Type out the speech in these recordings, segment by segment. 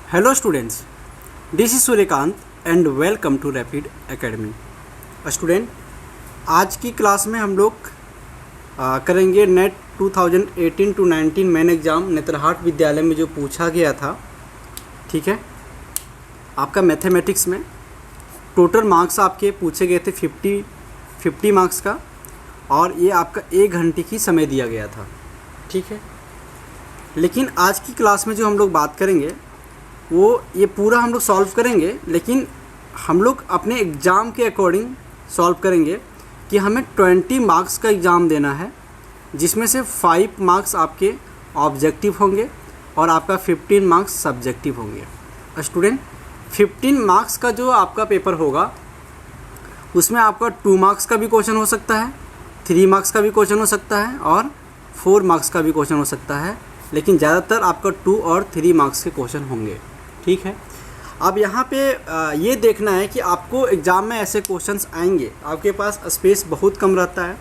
Hello students, this is Suryakant and welcome to rapid academy. Student, आज की class में हम लोग करेंगे NET 2018 to 19 main exam Netarhat विद्यालय में जो पूछा गया था। ठीक है, आपका मैथमेटिक्स में टोटल मार्क्स आपके पूछे गए थे 50 मार्क्स का, और ये आपका 1 घंटे की समय दिया गया था। ठीक है, लेकिन आज की क्लास में जो हम लोग बात करेंगे वो ये पूरा हम लोग सॉल्व करेंगे, लेकिन हम लोग अपने एग्ज़ाम के अकॉर्डिंग सॉल्व करेंगे कि हमें 20 मार्क्स का एग्ज़ाम देना है, जिसमें से 5 मार्क्स आपके ऑब्जेक्टिव होंगे और आपका 15 मार्क्स सब्जेक्टिव होंगे। स्टूडेंट, 15 मार्क्स का जो आपका पेपर होगा उसमें आपका 2 मार्क्स का भी क्वेश्चन हो सकता है, 3 मार्क्स का भी क्वेश्चन हो सकता है और 4 मार्क्स का भी क्वेश्चन हो सकता है, लेकिन ज़्यादातर आपका 2 और 3 मार्क्स के क्वेश्चन होंगे। ठीक है, अब यहाँ पे ये देखना है कि आपको एग्ज़ाम में ऐसे क्वेश्चंस आएंगे, आपके पास स्पेस बहुत कम रहता है,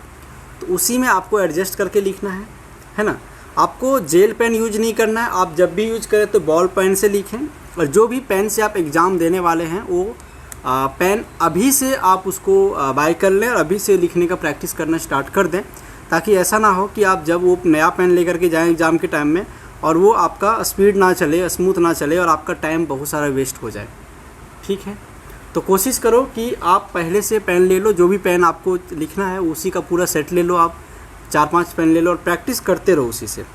तो उसी में आपको एडजस्ट करके लिखना है ना। आपको जेल पेन यूज नहीं करना है, आप जब भी यूज करें तो बॉल पेन से लिखें, और जो भी पेन से आप एग्ज़ाम देने वाले हैं वो पेन अभी से आप उसको बाय कर लें और अभी से लिखने का प्रैक्टिस करना स्टार्ट कर दें, ताकि ऐसा ना हो कि आप जब वो नया पेन लेकर के जाएं एग्ज़ाम के टाइम में और वो आपका स्पीड ना चले, स्मूथ ना चले और आपका टाइम बहुत सारा वेस्ट हो जाए। ठीक है, तो कोशिश करो कि आप पहले से पेन ले लो, जो भी पेन आपको लिखना है उसी का पूरा सेट ले लो, आप 4-5 पेन ले लो और प्रैक्टिस करते रहो उसी से।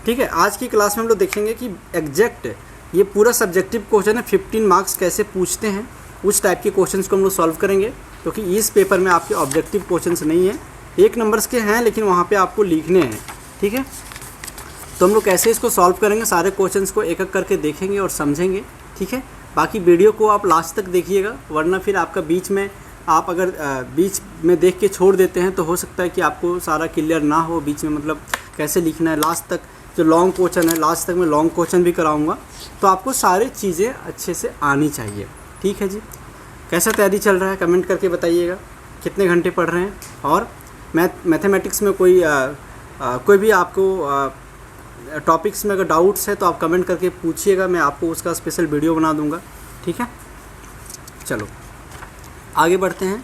ठीक है, आज की क्लास में हम लोग देखेंगे कि एग्जैक्ट ये पूरा सब्जेक्टिव क्वेश्चन है, 15 मार्क्स कैसे पूछते हैं, उस टाइप के क्वेश्चन को हम लोग सॉल्व करेंगे, क्योंकि इस पेपर में आपके ऑब्जेक्टिव क्वेश्चन नहीं है, 1 नंबर्स के हैं, लेकिन वहाँ पर आपको लिखने हैं। ठीक है, तो हम लोग कैसे इसको सॉल्व करेंगे, सारे क्वेश्चंस को एक एक करके देखेंगे और समझेंगे। ठीक है, बाकी वीडियो को आप लास्ट तक देखिएगा, वरना फिर आपका बीच में आप अगर बीच में देख के छोड़ देते हैं तो हो सकता है कि आपको सारा क्लियर ना हो बीच में, मतलब कैसे लिखना है लास्ट तक। जो लॉन्ग क्वेश्चन है, लास्ट तक मैं लॉन्ग क्वेश्चन भी कराऊँगा, तो आपको सारी चीज़ें अच्छे से आनी चाहिए। ठीक है जी, कैसा तैयारी चल रहा है कमेंट करके बताइएगा, कितने घंटे पढ़ रहे हैं, और मैथमेटिक्स में कोई भी आपको टॉपिक्स में अगर डाउट्स है तो आप कमेंट करके पूछिएगा, मैं आपको उसका स्पेशल वीडियो बना दूंगा। ठीक है, चलो आगे बढ़ते हैं।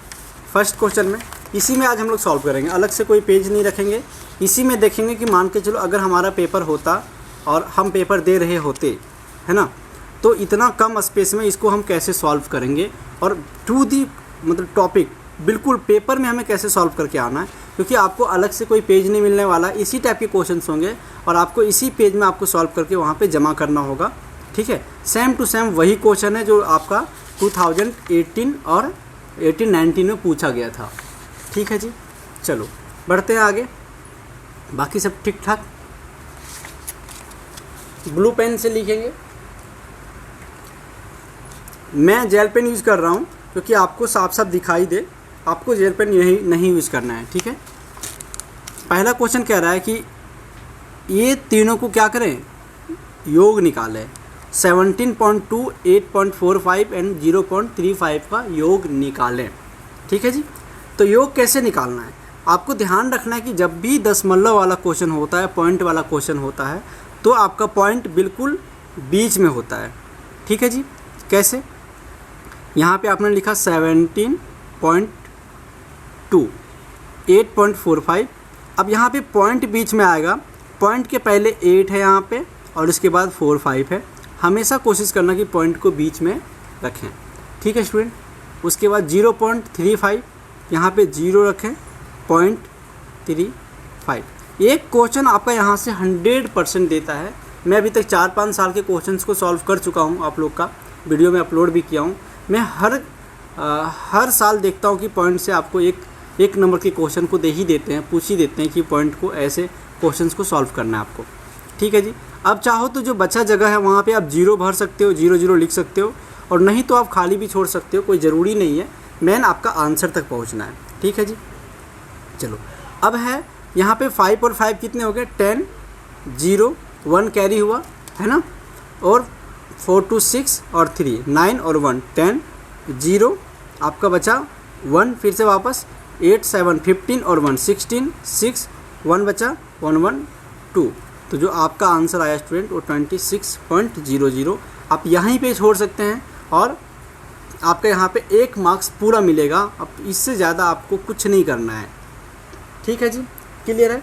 फर्स्ट क्वेश्चन में, इसी में आज हम लोग सॉल्व करेंगे, अलग से कोई पेज नहीं रखेंगे, इसी में देखेंगे कि मान के चलो अगर हमारा पेपर होता और हम पेपर दे रहे होते, है ना, तो इतना कम स्पेस में इसको हम कैसे सॉल्व करेंगे और टू दी मतलब टॉपिक बिल्कुल पेपर में हमें कैसे सॉल्व करके आना है, क्योंकि आपको अलग से कोई पेज नहीं मिलने वाला, इसी टाइप के क्वेश्चंस होंगे और आपको इसी पेज में आपको सॉल्व करके वहाँ पे जमा करना होगा। ठीक है, सेम टू सेम वही क्वेश्चन है जो आपका 2018 और 18-19 में पूछा गया था। ठीक है जी, चलो बढ़ते हैं आगे, बाकी सब ठीक ठाक। ब्लू पेन से लिखेंगे, मैं जेल पेन यूज़ कर रहा हूँ क्योंकि आपको साफ साफ दिखाई दे, आपको जेल पेन नहीं यूज़ करना है। ठीक है, पहला क्वेश्चन कह रहा है कि ये तीनों को क्या करें, योग निकालें, 17.2, 8.45 एंड 0.35 का योग निकालें। ठीक है जी, तो योग कैसे निकालना है, आपको ध्यान रखना है कि जब भी दशमलव वाला क्वेश्चन होता है, पॉइंट वाला क्वेश्चन होता है, तो आपका पॉइंट बिल्कुल बीच में होता है। ठीक है जी, कैसे, यहाँ पे आपने लिखा 17.2, 8.45, अब यहाँ पे पॉइंट बीच में आएगा, पॉइंट के पहले 8 है यहाँ पे और उसके बाद 4-5 है, हमेशा कोशिश करना कि पॉइंट को बीच में रखें। ठीक है स्टूडेंट, उसके बाद 0.35 यहाँ पे 0 रखें, 0.35। एक क्वेश्चन आपका यहाँ से 100% देता है। मैं अभी तक 4-5 साल के क्वेश्चंस को सॉल्व कर चुका हूँ, आप लोग का वीडियो में अपलोड भी किया हूँ। मैं हर साल देखता हूँ कि पॉइंट से आपको एक नंबर के क्वेश्चन को दे ही देते हैं, पूछ ही देते हैं कि पॉइंट को ऐसे क्वेश्चंस को सॉल्व करना है आपको। ठीक है जी, अब चाहो तो जो बचा जगह है वहाँ पे आप 0 भर सकते हो, 0 लिख सकते हो, और नहीं तो आप खाली भी छोड़ सकते हो, कोई ज़रूरी नहीं है, मेन आपका आंसर तक पहुँचना है। ठीक है जी, चलो अब है यहाँ पे 5 और 5 कितने हो गए, 10, 0, 1 कैरी हुआ है ना, और 4, 2, 6 और 3, 9 और 1, 10, 0 आपका बचा 1, फिर से वापस 8, 7, 15 और 1, 16, 6, 1 बचा, 1, 1, 2, तो जो आपका आंसर आया स्टूडेंट वो 26.00 आप यहीं पे छोड़ सकते हैं और आपके यहाँ पे 1 मार्क्स पूरा मिलेगा। अब इससे ज़्यादा आपको कुछ नहीं करना है। ठीक है जी, क्लियर है।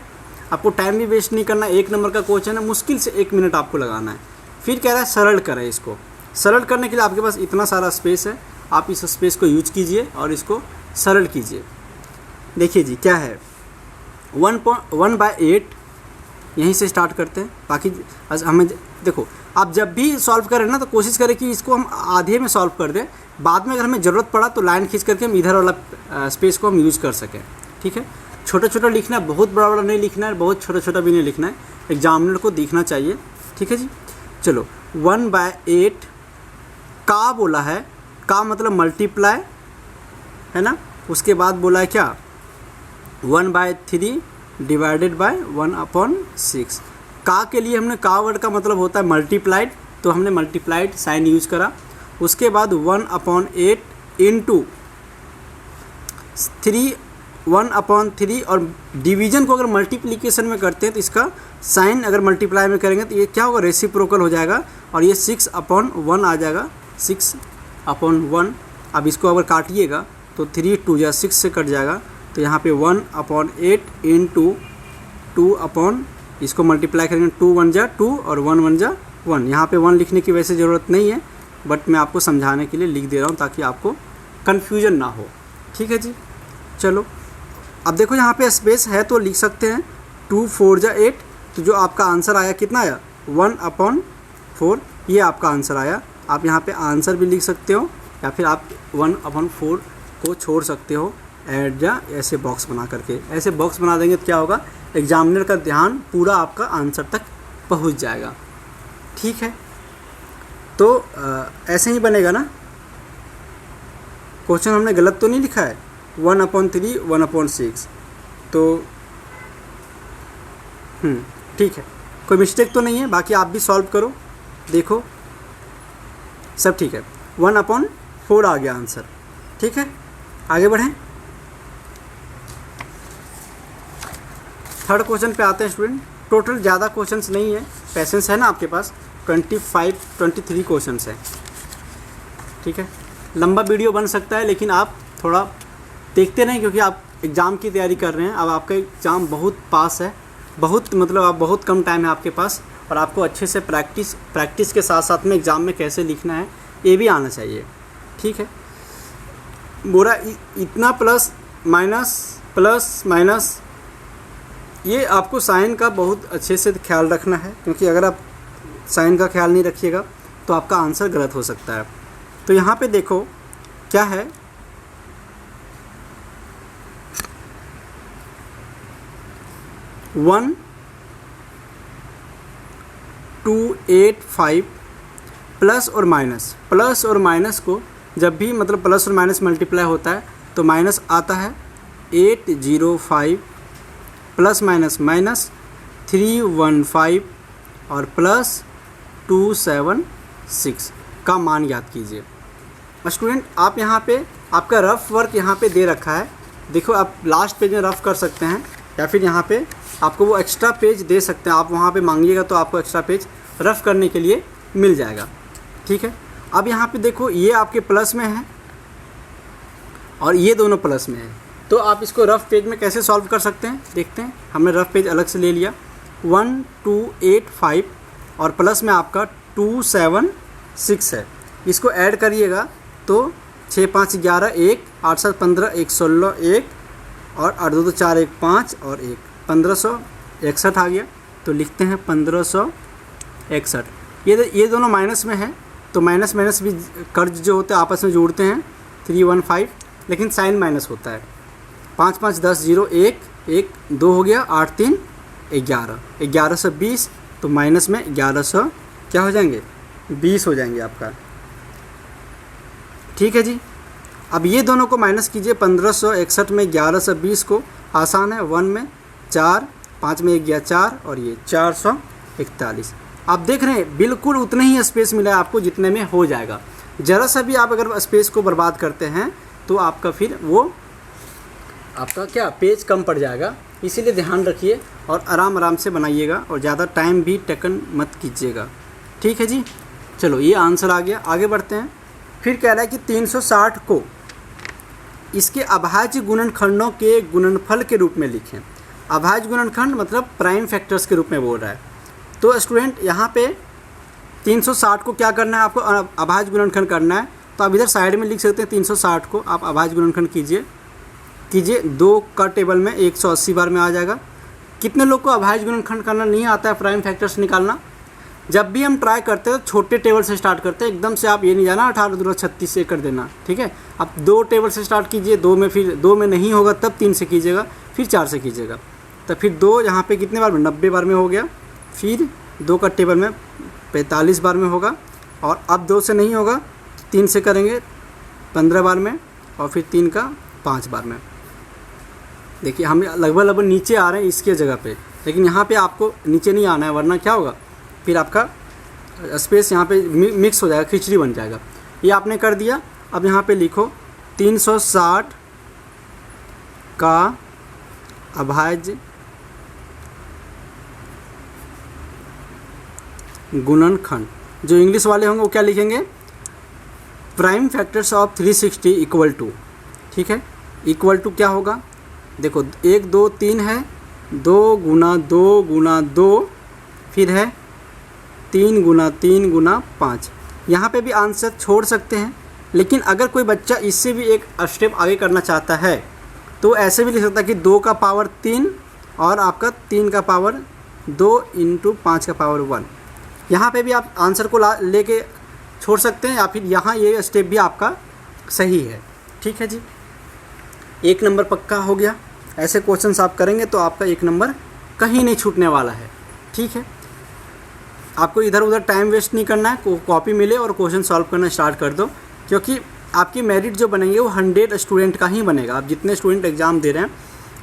आपको टाइम भी वेस्ट नहीं करना। 1 नंबर का क्वेश्चन है, मुश्किल से 1 मिनट आपको लगाना है। फिर कह रहा है सरल करें इसको। सरल करने के लिए आपके पास इतना सारा स्पेस है, आप इस स्पेस को यूज कीजिए और इसको सरल कीजिए। देखिए जी क्या है, 1/8 यहीं से स्टार्ट करते हैं। बाकी हमें देखो, आप जब भी सॉल्व करें ना तो कोशिश करें कि इसको हम आधे में सॉल्व कर दें। बाद में अगर हमें ज़रूरत पड़ा तो लाइन खींच करके हम इधर वाला स्पेस को हम यूज़ कर सकें। ठीक है, छोटा छोटा लिखना है, बहुत बड़ा बड़ा नहीं लिखना है, बहुत छोटा छोटा भी नहीं लिखना है, एग्जामिनर को दिखना चाहिए। ठीक है जी, चलो 1/8 का बोला है, का मतलब मल्टीप्लाई है ना। उसके बाद बोला है क्या, 1/3 डिवाइडेड बाय 1/6। का के लिए हमने का वर्ड का मतलब होता है मल्टीप्लाइड, तो हमने मल्टीप्लाइड साइन यूज करा। उसके बाद 1/8 इंटू 1/3 और डिवीजन को अगर मल्टीप्लिकेशन में करते हैं तो इसका साइन अगर मल्टीप्लाई में करेंगे तो ये क्या होगा, रेसिप्रोकल हो जाएगा और ये 6/1 आ जाएगा, 6/1। अब इसको अगर काटिएगा तो 3 2 या 6 से कट जाएगा, तो यहाँ पे 1/8 इंटू 2 इसको मल्टीप्लाई करेंगे, 2 1 जा 2 और 1 1 जा 1। यहाँ पे 1 लिखने की वैसे ज़रूरत नहीं है, बट मैं आपको समझाने के लिए लिख दे रहा हूँ ताकि आपको कन्फ्यूजन ना हो। ठीक है जी, चलो अब देखो यहाँ पे स्पेस है तो लिख सकते हैं 2 4 जा 8। तो जो आपका आंसर आया कितना आया, 1/4, ये आपका आंसर आया। आप यहाँ पे आंसर भी लिख सकते हो या फिर आप 1/4 को छोड़ सकते हो, ऐड या ऐसे बॉक्स बना करके। ऐसे बॉक्स बना देंगे तो क्या होगा, एग्जामिनर का ध्यान पूरा आपका आंसर तक पहुंच जाएगा। ठीक है, तो ऐसे ही बनेगा ना। क्वेश्चन हमने गलत तो नहीं लिखा है, 1/3 1/6, तो ठीक है, कोई मिस्टेक तो नहीं है। बाकी आप भी सॉल्व करो, देखो सब ठीक है। 1/4 आ गया आंसर। ठीक है, आगे बढ़ें। थर्ड क्वेश्चन पे आते हैं स्टूडेंट। टोटल ज़्यादा क्वेश्चंस नहीं है, पेशेंस है ना आपके पास। 23 क्वेश्चंस है। ठीक है, लंबा वीडियो बन सकता है लेकिन आप थोड़ा देखते रहें क्योंकि आप एग्ज़ाम की तैयारी कर रहे हैं। अब आपका एग्ज़ाम बहुत पास है, बहुत मतलब आप बहुत कम टाइम है आपके पास, और आपको अच्छे से प्रैक्टिस के साथ साथ में एग्ज़ाम में कैसे लिखना है ये भी आना चाहिए। ठीक है, बोरा इतना प्लस माइनस ये आपको साइन का बहुत अच्छे से ख्याल रखना है, क्योंकि अगर आप साइन का ख्याल नहीं रखिएगा तो आपका आंसर गलत हो सकता है। तो यहाँ पे देखो क्या है, 1285 प्लस और माइनस को जब भी मतलब प्लस और माइनस मल्टीप्लाई होता है तो माइनस आता है। 805 प्लस माइनस 315 और प्लस 276 का मान याद कीजिए। स्टूडेंट आप यहाँ पे आपका रफ वर्क यहाँ पे दे रखा है, देखो आप लास्ट पेज में रफ कर सकते हैं या फिर यहाँ पे आपको वो एक्स्ट्रा पेज दे सकते हैं। आप वहाँ पे मांगिएगा तो आपको एक्स्ट्रा पेज रफ करने के लिए मिल जाएगा। ठीक है, अब यहाँ पे देखो ये आपके प्लस में है और ये दोनों प्लस में है, तो आप इसको रफ पेज में कैसे सॉल्व कर सकते हैं देखते हैं। हमने रफ पेज अलग से ले लिया। 1285 और प्लस में आपका 276 है, इसको ऐड करिएगा तो 6 5 11 1 8 7 15 1 16 1 और 8 2 4 1 5 और 1 1561 आ गया। तो लिखते हैं 1561। ये दोनों माइनस में है तो माइनस भी कर्ज जो होते हैं आपस में जोड़ते हैं 315, लेकिन साइन माइनस होता है। 5 5 10 0 1 1 2 हो गया, 8 3 11 1120, तो माइनस में 1100 क्या हो जाएंगे 20 हो जाएंगे आपका। ठीक है जी, अब ये दोनों को माइनस कीजिए। 1561 में 1120 को आसान है, 1 में 4 5 में 1 गया 4 और ये 441। आप देख रहे हैं बिल्कुल उतने ही स्पेस मिला है आपको जितने में हो जाएगा। ज़रा सा भी आप अगर स्पेस को बर्बाद करते हैं तो आपका फिर वो आपका क्या पेज कम पड़ जाएगा, इसीलिए ध्यान रखिए। और आराम आराम से बनाइएगा और ज़्यादा टाइम भी टेकन मत कीजिएगा। ठीक है जी, चलो ये आंसर आ गया। आगे बढ़ते हैं। फिर कह रहा है कि 360 को इसके अभाज्य गुणनखंडों के गुणनफल के रूप में लिखें। अभाज्य गुणनखंड मतलब प्राइम फैक्टर्स के रूप में बोल रहा है। तो स्टूडेंट यहाँ पे 360 को क्या करना है, आपको अभाज्य गुणनखंड करना है। तो आप इधर साइड में लिख सकते हैं 360 को आप अभाज्य गुणनखंड कीजिए 2 का टेबल में 180 बार में आ जाएगा। कितने लोग को अभाज्य गुणनखंड करना नहीं आता है, प्राइम फैक्टर्स निकालना? जब भी हम ट्राई करते हैं तो छोटे टेबल से स्टार्ट करते हैं, एकदम से आप ये नहीं जाना 18 दूना 36 से कर देना। ठीक है, आप 2 टेबल से स्टार्ट कीजिए, 2 में, फिर 2 में नहीं होगा तब 3 से कीजिएगा, फिर 4 से कीजिएगा। तो फिर 2 यहाँ पे कितने बार में, 90 बार में हो गया। फिर 2 का टेबल में 45 बार में होगा। और अब 2 से नहीं होगा 3 से करेंगे 15 बार में, और फिर 3 का 5 बार में। देखिए हम लगभग नीचे आ रहे हैं इसके जगह पे, लेकिन यहाँ पे आपको नीचे नहीं आना है, वरना क्या होगा, फिर आपका स्पेस यहाँ पे मिक्स हो जाएगा, खिचड़ी बन जाएगा। ये आपने कर दिया। अब यहाँ पे लिखो 360 का अभाज्य गुणनखंड। जो इंग्लिश वाले होंगे वो क्या लिखेंगे, prime factors of 360 equal to. ठीक है, इक्वल टू क्या होगा, देखो 1 2 3 है, 2 गुना 2 गुना 2, फिर है 3 गुना 3 गुना 5। यहाँ पे भी आंसर छोड़ सकते हैं, लेकिन अगर कोई बच्चा इससे भी एक स्टेप आगे करना चाहता है तो ऐसे भी लिख सकता है कि 2 का पावर 3 और आपका 3 का पावर 2 इंटू 5 का पावर 1। यहाँ पे भी आप आंसर को लेके छोड़ सकते हैं, या फिर यहाँ ये स्टेप भी आपका सही है। ठीक है जी, 1 नंबर पक्का हो गया। ऐसे क्वेश्चंस आप करेंगे तो आपका 1 नंबर कहीं नहीं छूटने वाला है। ठीक है, आपको इधर उधर टाइम वेस्ट नहीं करना है, कॉपी मिले और क्वेश्चन सॉल्व करना स्टार्ट कर दो, क्योंकि आपकी मेरिट जो बनेंगे वो 100 स्टूडेंट का ही बनेगा। आप जितने स्टूडेंट एग्ज़ाम दे रहे हैं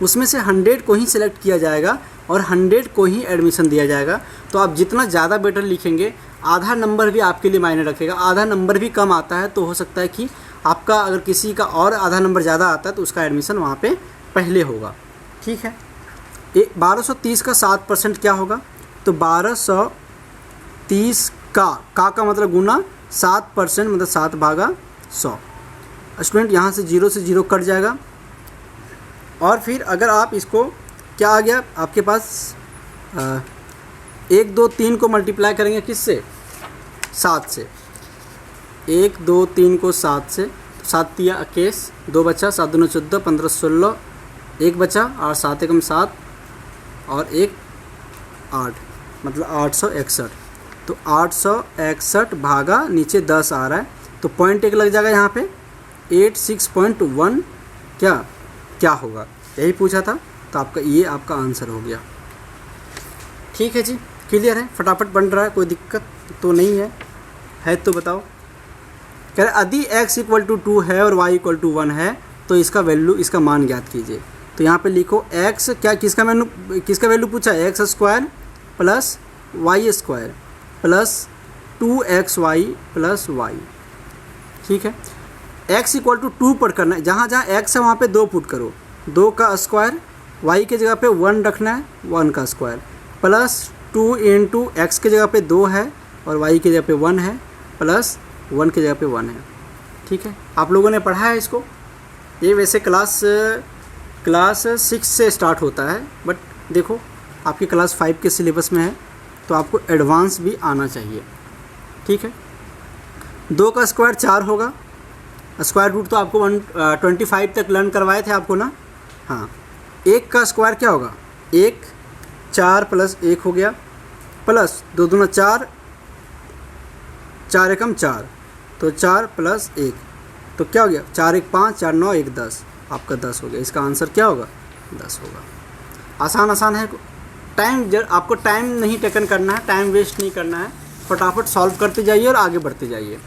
उसमें से 100 को ही सिलेक्ट किया जाएगा और 100 को ही एडमिशन दिया जाएगा। तो आप जितना ज़्यादा बेटर लिखेंगे, आधा नंबर भी आपके लिए मायने रखेगा। आधा नंबर भी कम आता है तो हो सकता है कि आपका, अगर किसी का और आधा नंबर ज़्यादा आता है तो उसका एडमिशन वहाँ पे पहले होगा। ठीक है, 1230 का 7% क्या होगा, तो 1230 का मतलब गुना 7% मतलब 7 भागा 100। स्टूडेंट यहाँ से 0 से 0 कट जाएगा। और फिर अगर आप इसको, क्या आ गया आपके पास, 1 2 3 को मल्टीप्लाई करेंगे किससे, 7 से। 1 2 3 को 7 से, 7 तिया 21, 2 बचा, 7 दूना 14, 15 16, 1 बचा और 7 एकम 7 और 1 8, मतलब 861। तो 861 भागा नीचे 10 आ रहा है, तो पॉइंट 1 लग जाएगा यहाँ पे। 86.1 क्या होगा, यही पूछा था। तो आपका ये आपका आंसर हो गया। ठीक है जी, क्लियर है, फटाफट बन रहा है, कोई दिक्कत तो नहीं है तो बताओ। कह रहे यदि x = 2 है और y = 1 है तो इसका वैल्यू, इसका मान ज्ञात कीजिए। तो यहाँ पे लिखो x, क्या किसका वैल्यू पूछा है, x² plus y² plus 2xy plus y। ठीक है, x = 2 पुट करना है, जहाँ जहाँ x है वहाँ पे 2 पुट करो, 2 का स्क्वायर, y के जगह पे 1 रखना है, 1 का स्क्वायर प्लस 2 इंटू x के जगह पे 2 है और y के जगह पे 1 है, प्लस 1 के जगह पे 1 है। ठीक है, आप लोगों ने पढ़ा है इसको। ये वैसे क्लास 6 से स्टार्ट होता है, बट देखो आपकी क्लास 5 के सिलेबस में है तो आपको एडवांस भी आना चाहिए। ठीक है, 2 का स्क्वायर 4 होगा, स्क्वायर रूट तो आपको 125 तक लर्न करवाए थे आपको ना। हाँ, 1 का स्क्वायर क्या होगा, 1, 4 प्लस 1 हो गया, प्लस 2 दूना 4, 4 एकम 4, तो 4 प्लस 1, तो क्या हो गया, 4 1 5, 4 9 1 10, आपका 10 हो गया। इसका आंसर क्या होगा, 10 होगा। आसान है, आपको टाइम नहीं टेकन करना है, टाइम वेस्ट नहीं करना है, फटाफट सॉल्व करते जाइए और आगे बढ़ते जाइए।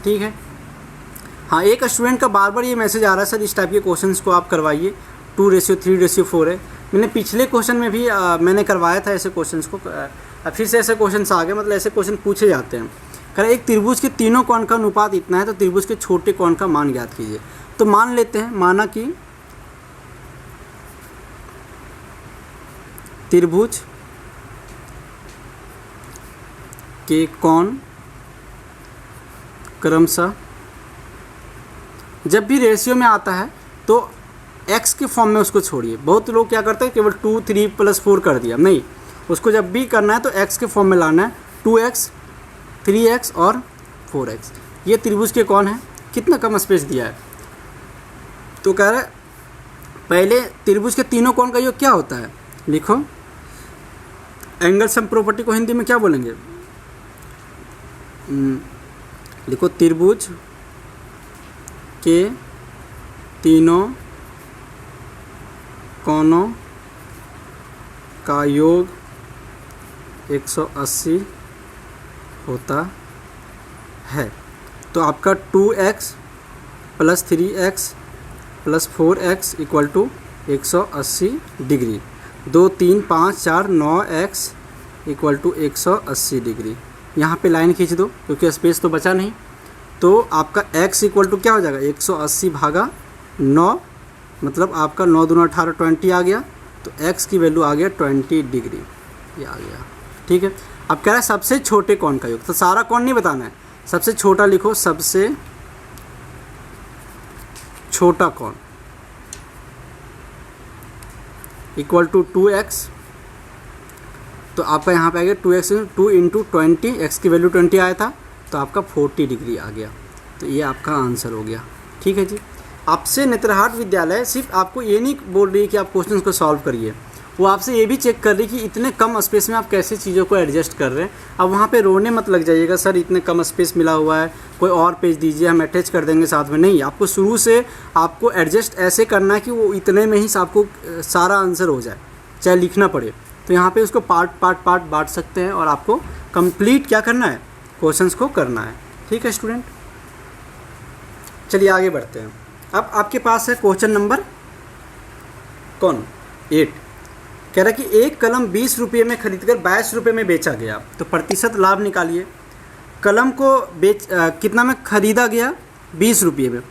ठीक है, हाँ, एक स्टूडेंट का बार बार ये मैसेज आ रहा है, सर इस टाइप के क्वेश्चंस को आप करवाइए, 2:3:4 है। मैंने पिछले क्वेश्चन में भी मैंने करवाया था ऐसे क्वेश्चंस को, फिर से ऐसे क्वेश्चंस आ गए, मतलब ऐसे क्वेश्चन पूछे जाते हैं। कह रहे एक त्रिभुज के तीनों कोण का अनुपात इतना है तो त्रिभुज के छोटे कोण का मान ज्ञात कीजिए। तो मान लेते हैं, माना कि त्रिभुज के कोण क्रमशः, जब भी रेशियो में आता है तो x के फॉर्म में उसको छोड़िए। बहुत लोग क्या करते हैं केवल 2, 3 + 4 कर दिया, नहीं, उसको जब भी करना है तो x के फॉर्म में लाना है। 2x, 3x और 4x। ये त्रिभुज के कोण है। कितना कम स्पेस दिया है तो कह रहा है पहले त्रिभुज के तीनों कोण का योग क्या होता है, लिखो। एंगल सम प्रॉपर्टी को हिंदी में क्या बोलेंगे, लिखो त्रिभुज के तीनों कोणों का योग 180 होता है। तो आपका 2x + 3x + 4x = 180 degree. 2, 3, 5, 4, 9x = 180 degree. यहाँ पे लाइन खींच दो क्योंकि स्पेस तो बचा नहीं। तो आपका x = क्या हो जाएगा, 180/9, मतलब आपका 9 दूना 18, 20 आ गया। तो x की वैल्यू आ गया 20 डिग्री, ये आ गया। ठीक है। अब कह रहा है सबसे छोटे कोण का योग, तो सारा कोण नहीं बताना है, सबसे छोटा लिखो। सबसे छोटा कोण = 2x। तो आपका यहाँ पे आ गया 2x 2 × 20, x की वैल्यू 20 आया था तो आपका 40 डिग्री आ गया। तो ये आपका आंसर हो गया। ठीक है जी। आपसे नेत्रहाट विद्यालय सिर्फ आपको ये नहीं बोल रही है कि आप क्वेश्चन को सॉल्व करिए, वो आपसे ये भी चेक कर रही है कि इतने कम स्पेस में आप कैसे चीज़ों को एडजस्ट कर रहे हैं। अब वहाँ पे रोने मत लग जाइएगा, सर इतने कम स्पेस मिला हुआ है, कोई और पेज दीजिए, हम अटैच कर देंगे साथ में। नहीं, आपको शुरू से आपको एडजस्ट ऐसे करना है कि वो इतने में ही आपको सारा आंसर हो जाए, चाहे लिखना पड़े। तो यहाँ पे उसको पार्ट बांट सकते हैं और आपको कंप्लीट क्या करना है, क्वेश्चंस को करना है। ठीक है स्टूडेंट, चलिए आगे बढ़ते हैं। अब आपके पास है क्वेश्चन नंबर 8। कह रहा है कि एक कलम 20 रुपये में खरीदकर 22 रुपये में बेचा गया, तो प्रतिशत लाभ निकालिए। कलम को कितना में खरीदा गया, 20 रुपये में।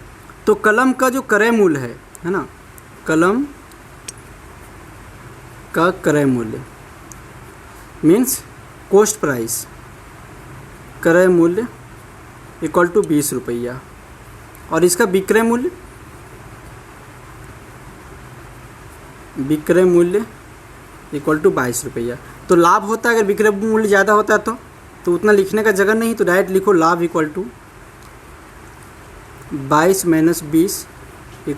तो कलम का जो क्रय मूल्य है ना, कलम का क्रय मूल्य मीन्स कॉस्ट प्राइस, क्रय मूल्य = 20 रुपया, और इसका विक्रय मूल्य = 22 रुपया। तो लाभ होता है, अगर विक्रय मूल्य ज़्यादा होता है तो उतना लिखने का जगह नहीं, तो डायरेक्ट लिखो लाभ = 22 - 20 =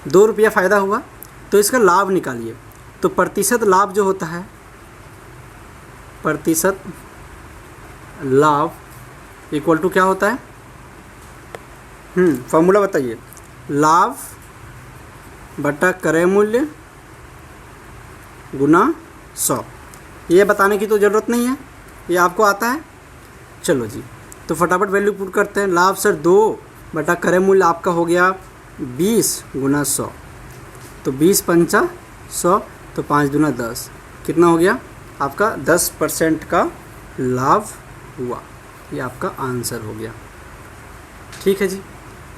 2 रुपया फ़ायदा हुआ। तो इसका लाभ निकालिए। तो प्रतिशत लाभ जो होता है, प्रतिशत लाभ = क्या होता है, फॉर्मूला बताइए। लाभ बटा क्रय मूल्य गुना 100। ये बताने की तो ज़रूरत नहीं है, ये आपको आता है। चलो जी, तो फटाफट वैल्यू पुट करते हैं। लाभ सर 2 बटा क्रय मूल्य आपका हो गया 20 × 100, तो 20 × 5 = 100, तो 5 दूना 10, कितना हो गया आपका 10% का लाभ हुआ। ये आपका आंसर हो गया। ठीक है जी,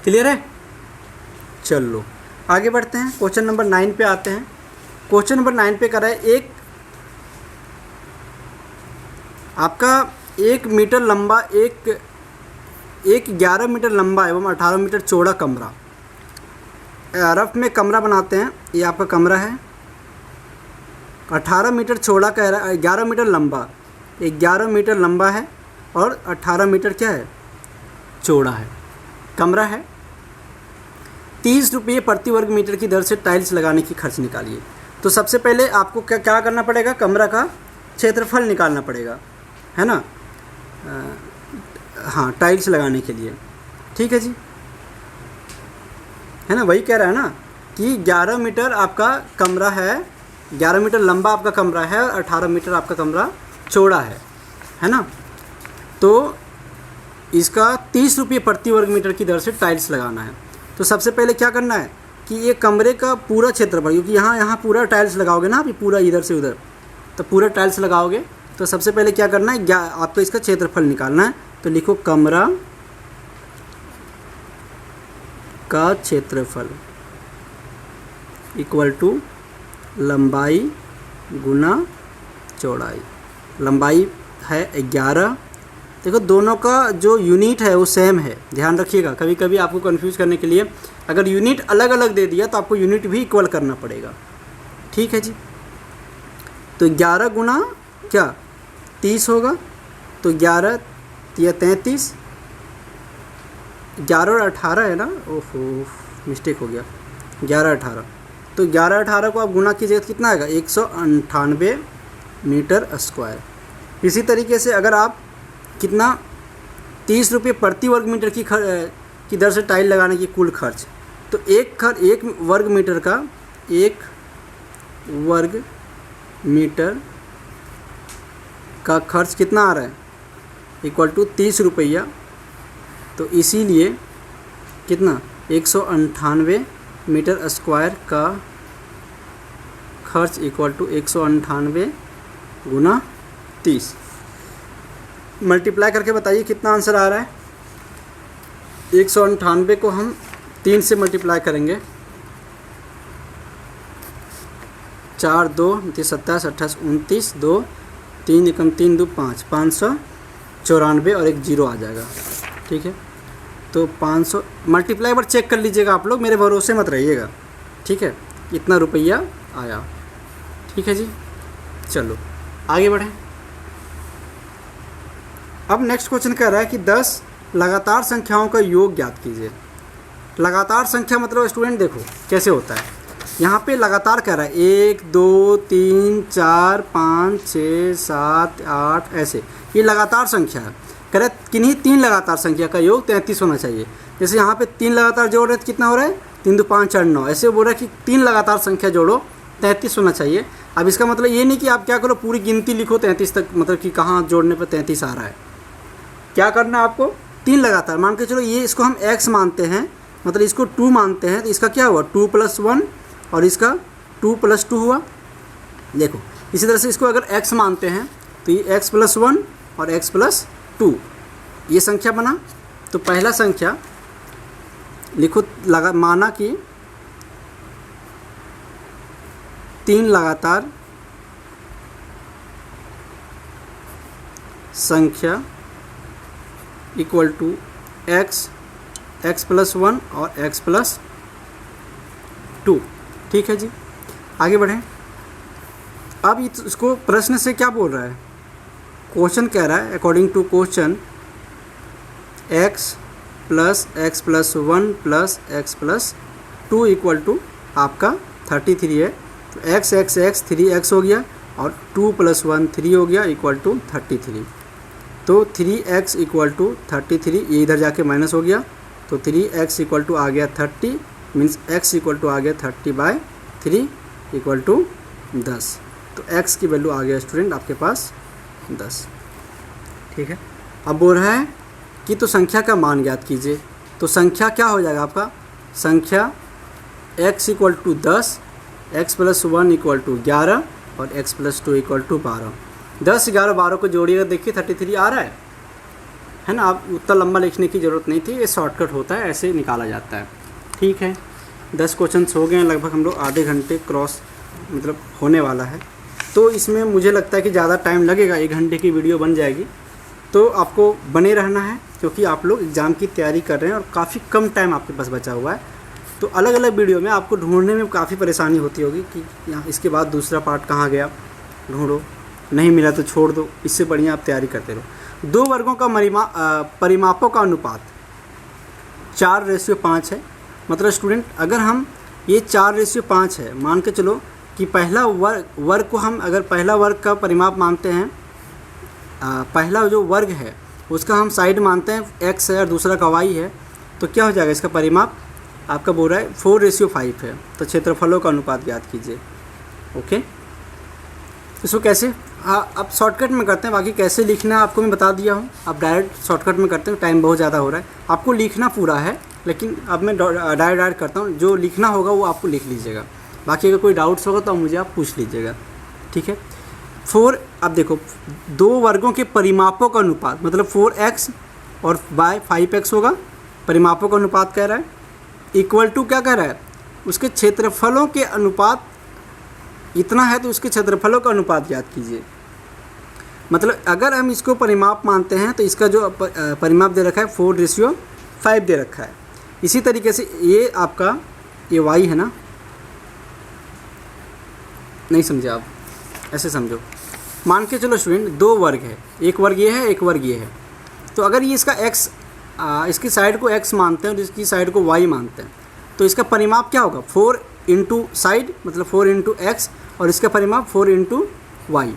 क्लियर है। चलो आगे बढ़ते हैं, क्वेश्चन नंबर 9 पे आते हैं। क्वेश्चन नंबर 9 पे कर रहा है आपका 1 मीटर लंबा एक 11 मीटर लंबा एवं 18 मीटर चौड़ा कमरा, रफ में कमरा बनाते हैं। ये आपका कमरा है, 18 मीटर चौड़ा कह रहा है, 11 मीटर लंबा, 11 मीटर लंबा है और 18 मीटर क्या है, चौड़ा है, कमरा है। 30 रुपये प्रति वर्ग मीटर की दर से टाइल्स लगाने की खर्च निकालिए। तो सबसे पहले आपको क्या करना पड़ेगा, कमरा का क्षेत्रफल निकालना पड़ेगा, है ना। हाँ, टाइल्स लगाने के लिए। ठीक है जी, है ना, वही कह रहा है ना कि 11 मीटर आपका कमरा है, 11 मीटर लंबा आपका कमरा है और 18 मीटर आपका कमरा चौड़ा है ना। तो इसका 30 रुपये प्रति वर्ग मीटर की दर से टाइल्स लगाना है। तो सबसे पहले क्या करना है कि ये कमरे का पूरा क्षेत्रफल, क्योंकि यहाँ पूरा टाइल्स लगाओगे ना, अभी पूरा इधर से उधर, तो पूरा टाइल्स लगाओगे। तो सबसे पहले क्या करना है, आपको इसका क्षेत्रफल निकालना है। तो लिखो कमरा का क्षेत्रफल = लंबाई गुना चौड़ाई। लंबाई है 11। देखो दोनों का जो यूनिट है वो सेम है, ध्यान रखिएगा। कभी कभी आपको कंफ्यूज करने के लिए अगर यूनिट अलग अलग दे दिया तो आपको यूनिट भी इक्वल करना पड़ेगा। ठीक है जी। तो 11 गुना क्या 30 होगा, तो 11 या 33, 11 और 18 है ना, ओहो मिस्टेक हो गया, 11 18। तो 11 18 को आप गुना कीजिए तो कितना आएगा 198 मीटर स्क्वायर। इसी तरीके से अगर आप कितना 30 रुपये प्रति वर्ग मीटर की दर से टाइल लगाने की कुल खर्च, तो एक वर्ग मीटर का 1 वर्ग मीटर का खर्च कितना आ रहा है इक्वल टू 30 रुपया। तो इसीलिए कितना 198 मीटर स्क्वायर का खर्च इक्वल टू 198 गुना 30। मल्टीप्लाई करके बताइए कितना आंसर आ रहा है। 198 को हम 3 से मल्टीप्लाई करेंगे, 4 2 27 28 29 2 3 एकम 3 2 5 594 और एक जीरो आ जाएगा। ठीक है, तो 500 मल्टीप्लाई पर चेक कर लीजिएगा आप लोग, मेरे भरोसे मत रहिएगा। ठीक है, इतना रुपया आया। ठीक है जी, चलो आगे बढ़ें। अब नेक्स्ट क्वेश्चन कह रहा है कि 10 लगातार संख्याओं का योग ज्ञात कीजिए। लगातार संख्या मतलब स्टूडेंट देखो कैसे होता है, यहाँ पे लगातार कह रहा है 1 2 3 4 5 6 7 8 ऐसे, ये लगातार संख्या है। कह रहा है किन्हीं 3 लगातार संख्या का योग 33 होना चाहिए। जैसे यहाँ पे 3 लगातार जोड़ रहे तो कितना हो रहा है 3 2 5 4 9, ऐसे बोल रहा है कि 3 लगातार संख्या जोड़ो 33 होना चाहिए। अब इसका मतलब ये नहीं कि आप क्या करो पूरी गिनती लिखो 33 तक, मतलब कि कहाँ जोड़ने पर 33 आ रहा है। क्या करना है आपको 3 लगातार मान के चलो, ये इसको हम x मानते हैं, मतलब इसको 2 मानते हैं, तो इसका क्या हुआ 2 + 1 और इसका 2 + 2 हुआ। देखो इसी तरह से इसको अगर x मानते हैं तो ये x + 1 और x + 2 ये संख्या बना। तो पहला संख्या लिखो माना कि 3 लगातार संख्या इक्वल टू x + 1 और x + 2। ठीक है जी, आगे बढ़ें। अब इसको प्रश्न से क्या बोल रहा है, क्वेश्चन कह रहा है according to question x + x + 1 + x + 2 equal to आपका 33 है। तो x 3x हो गया और 2 + 1 3 हो गया इक्वल टू 33। तो 3x इक्वल टू 33, ये इधर जाके माइनस हो गया, तो 3x इक्वल टू आ गया 30, मीन्स x इक्वल टू आ गया 30/3 इक्वल टू 10। तो x की वैल्यू आ गया स्टूडेंट आपके पास 10। ठीक है, अब बोल रहा है कि तो संख्या का मान ज्ञात कीजिए। तो संख्या क्या हो जाएगा आपका, संख्या x equal to 10, x + 1 equal to 11 और x + 2 इक्वल टू 12। 10 11 12 को जोड़िएगा, देखिए 33 आ रहा है ना। आप उतना लंबा लिखने की ज़रूरत नहीं थी, ये शॉर्टकट होता है, ऐसे निकाला जाता है। ठीक है, 10 क्वेश्चन हो गए हैं, लगभग हम लोग आधे घंटे क्रॉस मतलब होने वाला है। तो इसमें मुझे लगता है कि ज़्यादा टाइम लगेगा, 1 घंटे की वीडियो बन जाएगी। तो आपको बने रहना है क्योंकि आप लोग एग्ज़ाम की तैयारी कर रहे हैं और काफ़ी कम टाइम आपके पास बचा हुआ है। तो अलग अलग वीडियो में आपको ढूंढने में काफ़ी परेशानी होती होगी कि यहाँ इसके बाद दूसरा पार्ट कहाँ गया, ढूंढो, नहीं मिला तो छोड़ दो। इससे बढ़िया आप तैयारी करते रहो। 2 वर्गों का परिमापों का अनुपात 4:5 है। मतलब स्टूडेंट अगर हम ये 4:5 है मान के चलो कि पहला वर्ग को हम अगर पहला वर्ग का परिमाप मानते हैं, पहला जो वर्ग है उसका हम साइड मानते हैं x है और दूसरा का y है, तो क्या हो जाएगा इसका परिमाप आपका बोल रहा है 4:5 है। तो क्षेत्रफलों का अनुपात ज्ञात कीजिए। ओके, इसको कैसे, अब शॉर्टकट में करते हैं, बाकी कैसे लिखना है आपको मैं बता दिया हूँ। आप डायरेक्ट शॉर्टकट में करते हैं, टाइम बहुत ज़्यादा हो रहा है, आपको लिखना पूरा है, लेकिन अब मैं डायरेक्ट करता हूँ। जो लिखना होगा वो आपको लिख लीजिएगा, बाकी अगर कोई डाउट्स होगा तो मुझे आप पूछ लीजिएगा। ठीक है, 4, अब देखो 2 वर्गों के परिमापों का अनुपात मतलब 4x और y 5x होगा। परिमापों का अनुपात कह रहा है, इक्वल टू क्या कह रहा है, उसके क्षेत्रफलों के अनुपात इतना है तो उसके क्षेत्रफलों का अनुपात ज्ञात कीजिए। मतलब अगर हम इसको परिमाप मानते हैं तो इसका जो परिमाप दे रखा है 4:5 दे रखा है। इसी तरीके से ये आपका ये y है ना, नहीं समझे आप, ऐसे समझो। मान के चलो स्टूडेंट 2 वर्ग है, एक वर्ग ये है, एक वर्ग ये है। तो अगर ये इसका x इसकी साइड को x मानते हैं और इसकी साइड को y मानते हैं तो इसका परिमाप क्या होगा 4 इंटू साइड, मतलब 4 इंटू x, और इसका परिमाप 4 इंटू वाई।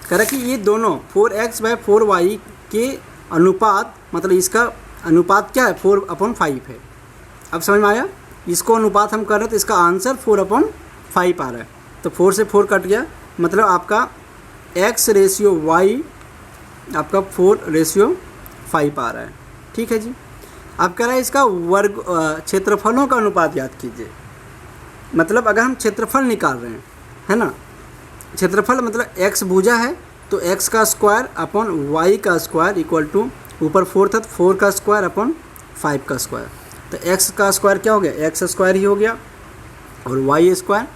कह रहा कि ये दोनों 4x/4y के अनुपात, मतलब इसका अनुपात क्या है 4/5 है। अब समझ में आया? इसको अनुपात हम कर रहे हैं तो इसका आंसर 4/5 आ रहा है। तो 4 से 4 कट गया, मतलब आपका x/y आपका 4/5 आ रहा है। ठीक है जी। अब कह रहा है इसका वर्ग क्षेत्रफलों का अनुपात ज्ञात कीजिए। मतलब अगर हम क्षेत्रफल निकाल रहे हैं, है ना, क्षेत्रफल मतलब x भुजा है तो x का स्क्वायर अपॉन y का स्क्वायर इक्वल टू, ऊपर 4 था तो 4 का स्क्वायर अपॉन 5 का स्क्वायर। तो x का स्क्वायर क्या हो गया, x स्क्वायर ही हो गया, और y स्क्वायर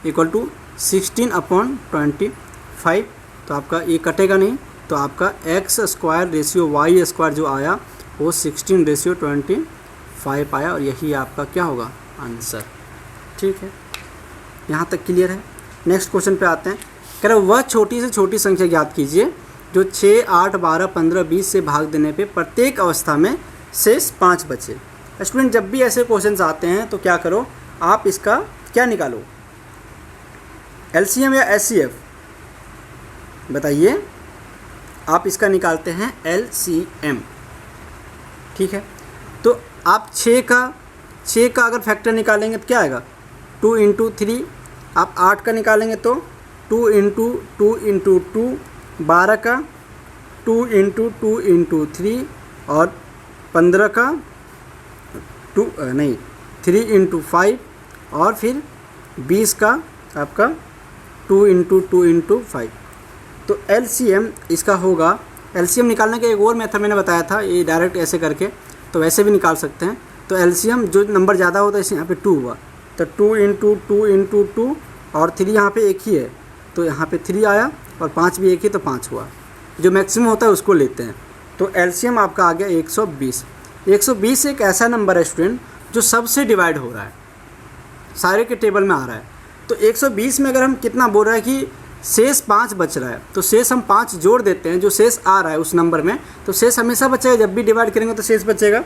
इक्वल टू 16/25। तो आपका ये कटेगा नहीं, तो आपका x square ratio y square जो आया वो 16/25 आया, और यही आपका क्या होगा आंसर। ठीक है, यहाँ तक क्लियर है। नेक्स्ट क्वेश्चन पे आते हैं। कह रहा वह छोटी से छोटी संख्या ज्ञात कीजिए जो 6, 8, 12, 15, 20 से भाग देने पे प्रत्येक अवस्था में शेष 5 बचे। स्टूडेंट जब भी ऐसे क्वेश्चंस आते हैं तो क्या करो, आप इसका क्या निकालो, एलसीएम या एचसीएफ, बताइए। आप इसका निकालते हैं एलसीएम। ठीक है, तो आप 6 का अगर फैक्टर निकालेंगे तो क्या आएगा 2 इंटू 3। आप 8 का निकालेंगे तो 2 इंटू 2 इंटू 2, 12 का 2 इंटू 2 इंटू 3, और 15 का 3 इंटू 5, और फिर 20 का आपका 2 इंटू 2 इंटू 5। तो एलसीएम इसका होगा, एलसीएम निकालने का एक और मेथड मैंने बताया था, ये डायरेक्ट ऐसे करके, तो वैसे भी निकाल सकते हैं। तो एलसीएम जो नंबर ज़्यादा होता है इसे यहाँ पे 2 हुआ, तो 2 इंटू 2 इंटू 2, और 3 यहाँ पे एक ही है तो यहाँ पे 3 आया, और 5 भी एक ही तो 5 हुआ। जो मैक्सिमम होता है उसको लेते हैं। तो एलसीएम आपका आ गया 120। 120 एक ऐसा नंबर है स्टूडेंट जो सबसे डिवाइड हो रहा है, सारे के टेबल में आ रहा है। तो 120 में अगर हम कितना बोल रहा है कि शेष 5 बच रहा है, तो शेष हम 5 जोड़ देते हैं जो शेष आ रहा है उस नंबर में, तो शेष हमेशा बचेगा। जब भी डिवाइड करेंगे तो शेष बचेगा,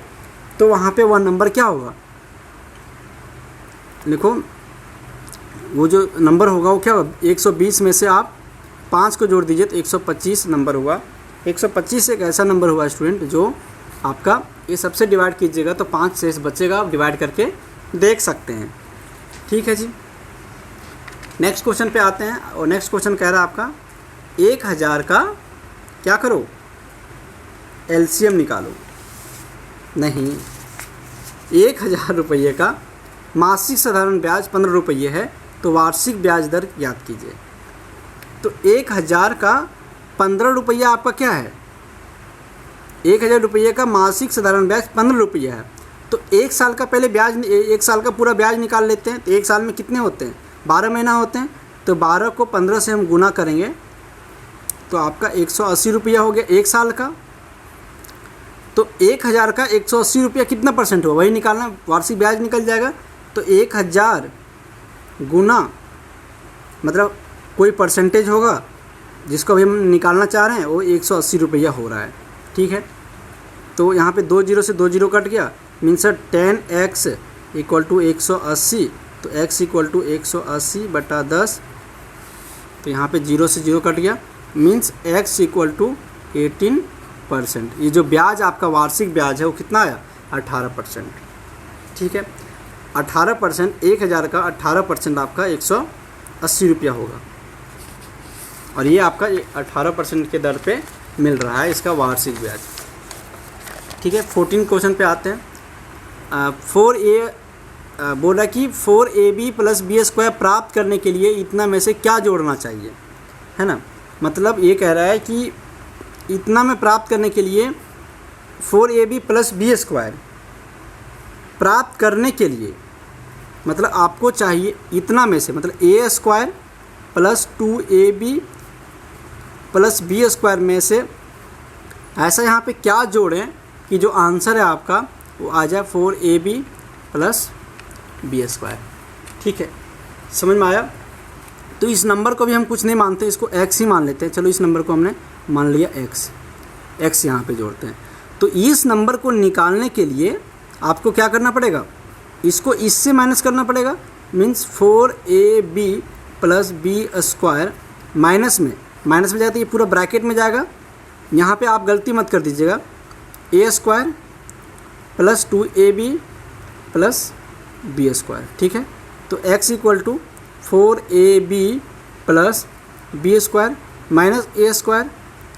तो वहाँ पे वह नंबर क्या होगा, लिखो वो जो नंबर होगा वो क्या होगा, 120 में से आप 5 को जोड़ दीजिए तो 125 नंबर हुआ। 125 एक ऐसा नंबर हुआ स्टूडेंट जो आपका, ये सबसे डिवाइड कीजिएगा तो 5 शेष बचेगा, आप डिवाइड करके देख सकते हैं। ठीक है जी। नेक्स्ट क्वेश्चन पे आते हैं, और नेक्स्ट क्वेश्चन कह रहा है आपका 1000 का क्या करो, एलसीएम निकालो। नहीं, 1000 रुपये का मासिक साधारण ब्याज 15 रुपये है, तो वार्षिक ब्याज दर याद कीजिए। तो 1000 का 15 रुपया आपका क्या है, 1000 रुपये का मासिक साधारण ब्याज 15 रुपये है। तो 1 साल का पहले ब्याज, 1 साल का पूरा ब्याज निकाल लेते हैं। तो 1 साल में कितने होते हैं, 12 महीना होते हैं। तो 12 को 15 से हम गुना करेंगे तो आपका 180 रुपया हो गया 1 साल का। तो 1000 का 180 रुपया कितना परसेंट हुआ, वही निकालना, वार्षिक ब्याज निकल जाएगा। तो 1000 गुना, मतलब कोई परसेंटेज होगा जिसको अभी हम निकालना चाह रहे हैं, वो 180 रुपया हो रहा है। ठीक है, तो यहाँ पे 2 जीरो से 2 जीरो कट गया, मीन्स 10x इक्वल टू 180। तो x इक्वल टू 180/10, तो यहाँ पे 0 से 0 कट गया, मीन्स x इक्वल टू 18%। ये जो ब्याज आपका वार्षिक ब्याज है वो कितना आया, 18%। ठीक है, 18%, 1000 का 18% आपका 180 रुपया होगा, और ये आपका 18% के दर पे मिल रहा है इसका वार्षिक ब्याज। ठीक है, 14 क्वेश्चन पे आते हैं। 4a बोला कि 4ab + b² प्राप्त करने के लिए इतना में से क्या जोड़ना चाहिए, है ना। मतलब ये कह रहा है कि इतना में प्राप्त करने के लिए 4ab + b² प्राप्त करने के लिए, मतलब आपको चाहिए इतना में से, मतलब a² प्लस 2ab प्लस बी स्क्वायर में से ऐसा यहाँ पे क्या जोड़ें कि जो आंसर है आपका वो आ जाए 4ab प्लस बी स्क्वायर। ठीक है, समझ में आया? तो इस नंबर को भी हम कुछ नहीं मानते, इसको x ही मान लेते हैं। चलो इस नंबर को हमने मान लिया x यहाँ पे जोड़ते हैं। तो इस नंबर को निकालने के लिए आपको क्या करना पड़ेगा, इसको इससे माइनस करना पड़ेगा, means 4ab plus B square minus में जाए तो ये पूरा ब्रैकेट में जाएगा। यहाँ पे आप गलती मत कर दीजिएगा, a स्क्वायर प्लस 2ab प्लस बी स्क्वायर। ठीक है, तो x equal to 4ab plus B square minus a square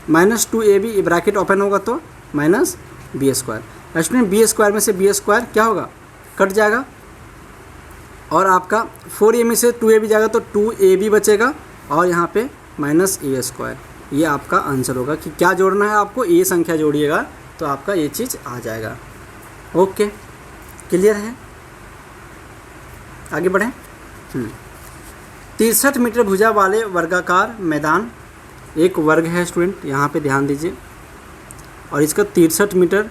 minus 2ab, bracket open होगा तो minus B square. Student B square में से बी स्क्वायर क्या होगा, कट जाएगा, और आपका 4a में से 2ab जाएगा तो 2ab बचेगा, और यहाँ पे माइनस a स्क्वायर। ये आपका आंसर होगा कि क्या जोड़ना है आपको, ये संख्या जोड़िएगा तो आपका ये चीज़ आ जाएगा। ओके, क्लियर है? आगे बढ़ें। 63 मीटर भुजा वाले वर्गाकार मैदान, एक वर्ग है स्टूडेंट, यहाँ पे ध्यान दीजिए, और इसका 63 मीटर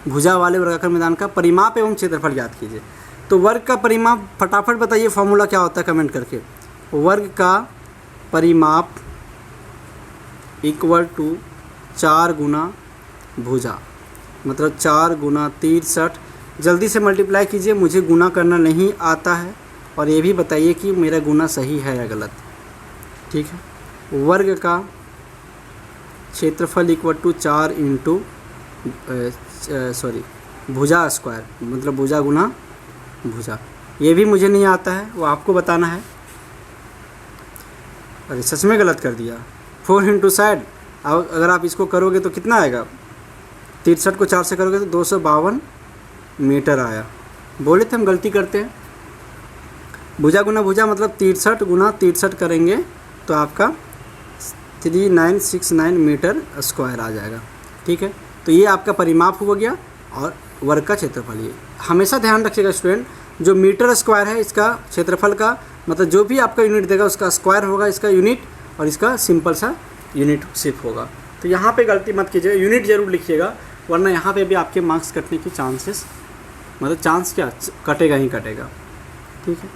भुजा वाले वर्गाकार मैदान का परिमाप एवं क्षेत्रफल याद कीजिए। तो वर्ग का परिमाप फटाफट बताइए, फॉर्मूला क्या होता है कमेंट करके। वर्ग का परिमाप इक्वल टू 4 गुना भुजा, मतलब 4 गुना 63। जल्दी से मल्टीप्लाई कीजिए, मुझे गुना करना नहीं आता है, और ये भी बताइए कि मेरा गुना सही है या गलत। ठीक है, वर्ग का क्षेत्रफल इक्वल टू 4 इंटू भुजा स्क्वायर, मतलब भुजा गुना भुजा। ये भी मुझे नहीं आता है, वो आपको बताना है। अरे सच में गलत कर दिया, 4 इंटू साइड। अब अगर आप इसको करोगे तो कितना आएगा, 63 को 4 से करोगे तो 252 मीटर आया। बोले थे हम गलती करते हैं। भुजा गुना भुजा मतलब 63 गुना 63 करेंगे तो आपका 3969 मीटर स्क्वायर आ जाएगा। ठीक है, तो ये आपका परिमाप हो गया, और वर्ग का क्षेत्रफल। ये हमेशा ध्यान रखिएगा स्टूडेंट, जो मीटर स्क्वायर है इसका क्षेत्रफल का मतलब जो भी आपका यूनिट देगा उसका स्क्वायर होगा इसका यूनिट, और इसका सिंपल सा यूनिट सिर्फ होगा। तो यहाँ पे गलती मत कीजिएगा, यूनिट ज़रूर लिखिएगा, वरना यहाँ पे भी आपके मार्क्स कटने की चांसेस, मतलब चांस क्या, कटेगा ही कटेगा। ठीक है,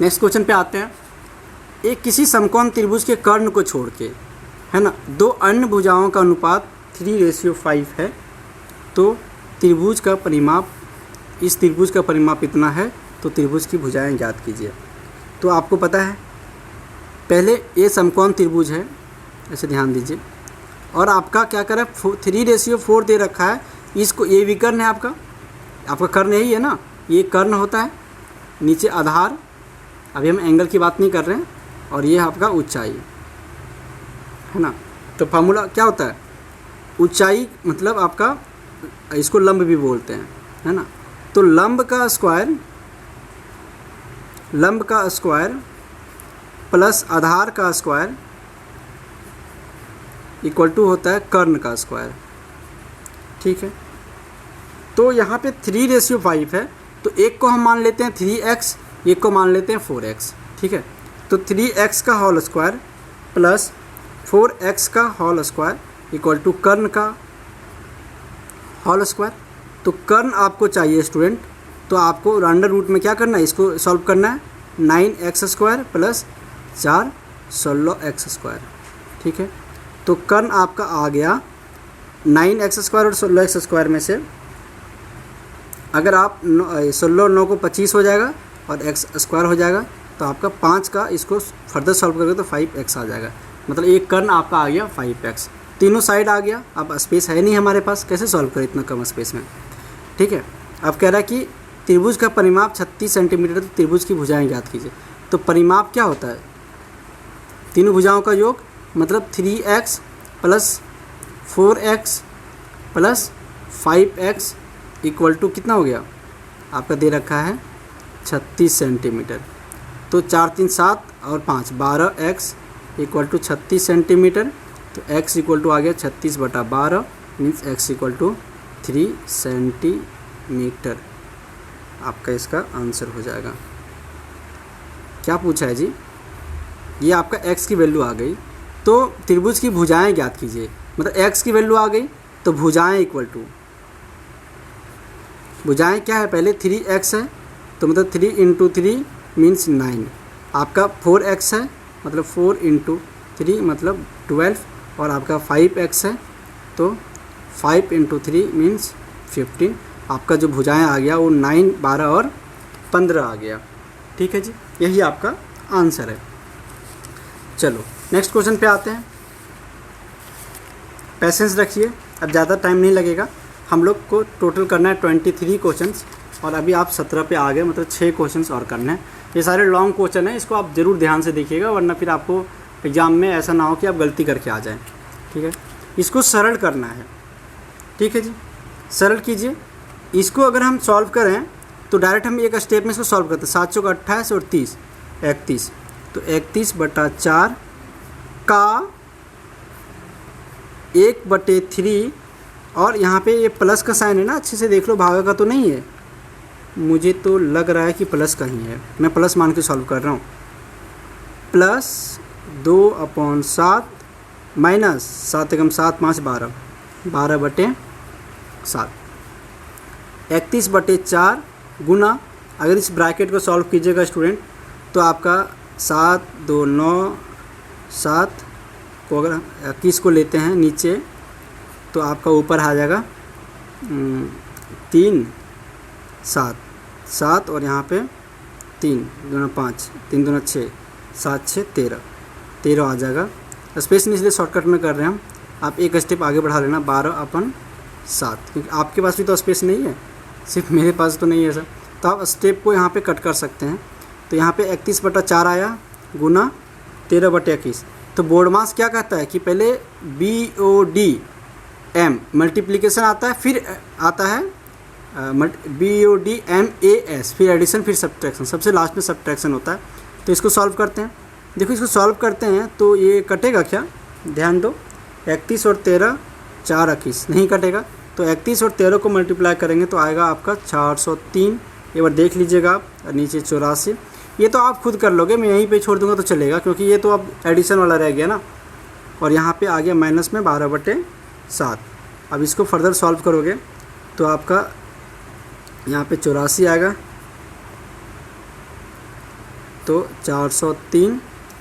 नेक्स्ट क्वेश्चन पे आते हैं। एक किसी समकोण त्रिभुज के कर्ण को छोड़ के, है ना, 2 अन्य भुजाओं का अनुपात 3:5 है, तो त्रिभुज का परिमाप, इस त्रिभुज का परिमाप इतना है, तो त्रिभुज की भुजाएं ज्ञात कीजिए। तो आपको पता है, पहले ये समकोण त्रिभुज है, ऐसे ध्यान दीजिए, और आपका क्या करा, 3:4 दे रखा है। इसको, ये विकर्ण है आपका कर्ण यही है ना, ये कर्ण होता है, नीचे आधार, अभी हम एंगल की बात नहीं कर रहे हैं, और ये आपका ऊंचाई है ना। तो फार्मूला क्या होता है, ऊंचाई मतलब आपका, इसको लंब भी बोलते हैं, है ना। तो लंब का स्क्वायर प्लस आधार का स्क्वायर इक्वल टू होता है कर्ण का स्क्वायर। ठीक है, तो यहाँ पे 3:5 है, तो एक को हम मान लेते हैं 3x, एक को मान लेते हैं 4x। ठीक है, तो 3x का होल स्क्वायर प्लस 4x का होल स्क्वायर इक्वल टू कर्ण का होल स्क्वायर। तो कर्ण आपको चाहिए स्टूडेंट, तो आपको अंडर रूट में क्या करना है, इसको सॉल्व करना है, 9x square plus 4 16x square. ठीक है, तो कर्ण आपका आ गया 9x स्क्वायर और 16x स्क्वायर में से अगर आप 16 9 को 25 हो जाएगा और x स्क्वायर हो जाएगा, तो आपका 5 का इसको फर्दर सॉल्व करोगे तो 5x आ जाएगा। मतलब एक कर्ण आपका आ गया 5x, तीनों साइड आ गया। अब स्पेस है नहीं हमारे पास, कैसे सॉल्व करें इतना कम स्पेस में। ठीक है, अब कह रहा है कि त्रिभुज का परिमाप 36 सेंटीमीटर, तो त्रिभुज की भुजाएं ज्ञात कीजिए। तो परिमाप क्या होता है, तीनों भुजाओं का योग, मतलब 3x plus 4x plus 5x equal to कितना हो गया, आपका दे रखा है 36 सेंटीमीटर। तो 4 3 7 और 5 12x इक्वल टू 36 सेंटीमीटर। तो x इक्वल टू आ गया 36/12, means x equal to 3 centimetre. आपका इसका आंसर हो जाएगा। क्या पूछा है जी, ये आपका x की वैल्यू आ गई। तो त्रिभुज की भुजाएं ज्ञात कीजिए, मतलब x की वैल्यू आ गई तो भुजाएं इक्वल टू, भुजाएं क्या है पहले 3x है तो मतलब 3 इंटू 3 मीन्स 9, आपका 4x है मतलब 4 इंटू 3 मतलब 12, और आपका 5x है तो 5 इंटू 3 मीन्स 15। आपका जो भुजाएं आ गया वो 9, 12 और 15 आ गया। ठीक है जी, यही आपका आंसर है। चलो नेक्स्ट क्वेश्चन पे आते हैं। पेशेंस रखिए, अब ज़्यादा टाइम नहीं लगेगा। हम लोग को टोटल करना है 23 क्वेश्चंस और अभी आप 17 पे आ गए, मतलब 6 क्वेश्चंस और करने हैं। ये सारे लॉन्ग क्वेश्चन हैं, इसको आप ज़रूर ध्यान से देखिएगा, वरना फिर आपको एग्ज़ाम में ऐसा ना हो कि आप गलती करके आ जाएं। ठीक है, इसको सरल करना है। ठीक है जी, सरल कीजिए। इसको अगर हम सॉल्व करें तो डायरेक्ट हम एक स्टेप में इसको सॉल्व करते हैं। 7 चौक 28 और 30 31, तो 31/4 का 1/3, और यहाँ पे ये प्लस का साइन है ना, अच्छे से देख लो, भागा का तो नहीं है, मुझे तो लग रहा है कि प्लस का ही है, मैं प्लस मान के सॉल्व कर रहा हूँ। प्लस 2/7 माइनस 7 एकम 7 5 12, 12/7, 31/4 गुना, अगर इस ब्रैकेट को सॉल्व कीजिएगा स्टूडेंट तो आपका 7 2 9 7 को अगर 21 को लेते हैं नीचे तो आपका ऊपर आ जाएगा 3 7 7, और यहाँ पे 3 दूना 5 3 दूना 6 7 6 13 आ जाएगा। स्पेस इसलिए शॉर्टकट में कर रहे हैं हम, आप एक स्टेप आगे बढ़ा लेना 12/7, क्योंकि आपके पास भी तो स्पेस नहीं है, सिर्फ मेरे पास तो नहीं है सर, तो आप स्टेप को यहाँ पे कट कर सकते हैं। तो यहाँ पे 31/4 आया गुना 13/21। तो बोर्ड मास क्या कहता है कि पहले BODM मल्टीप्लिकेशन आता है, फिर आता है BODMAS, फिर एडिशन, फिर सब्ट्रैक्शन, सबसे लास्ट में सब्ट्रैक्शन होता है। तो इसको सॉल्व करते हैं। देखो इसको सॉल्व करते हैं तो ये कटेगा क्या, ध्यान दो, 31 और 13 4 21 नहीं कटेगा, तो 31 और 13 को मल्टीप्लाई करेंगे तो आएगा आपका 403। एक बार देख लीजिएगा आप, और नीचे 84। ये तो आप खुद कर लोगे, मैं यहीं पे छोड़ दूंगा तो चलेगा, क्योंकि ये तो अब एडिशन वाला रह गया ना। और यहाँ पे आ गया माइनस में 12/7। अब इसको फर्दर सॉल्व करोगे तो आपका यहाँ पे 84 आएगा, तो 403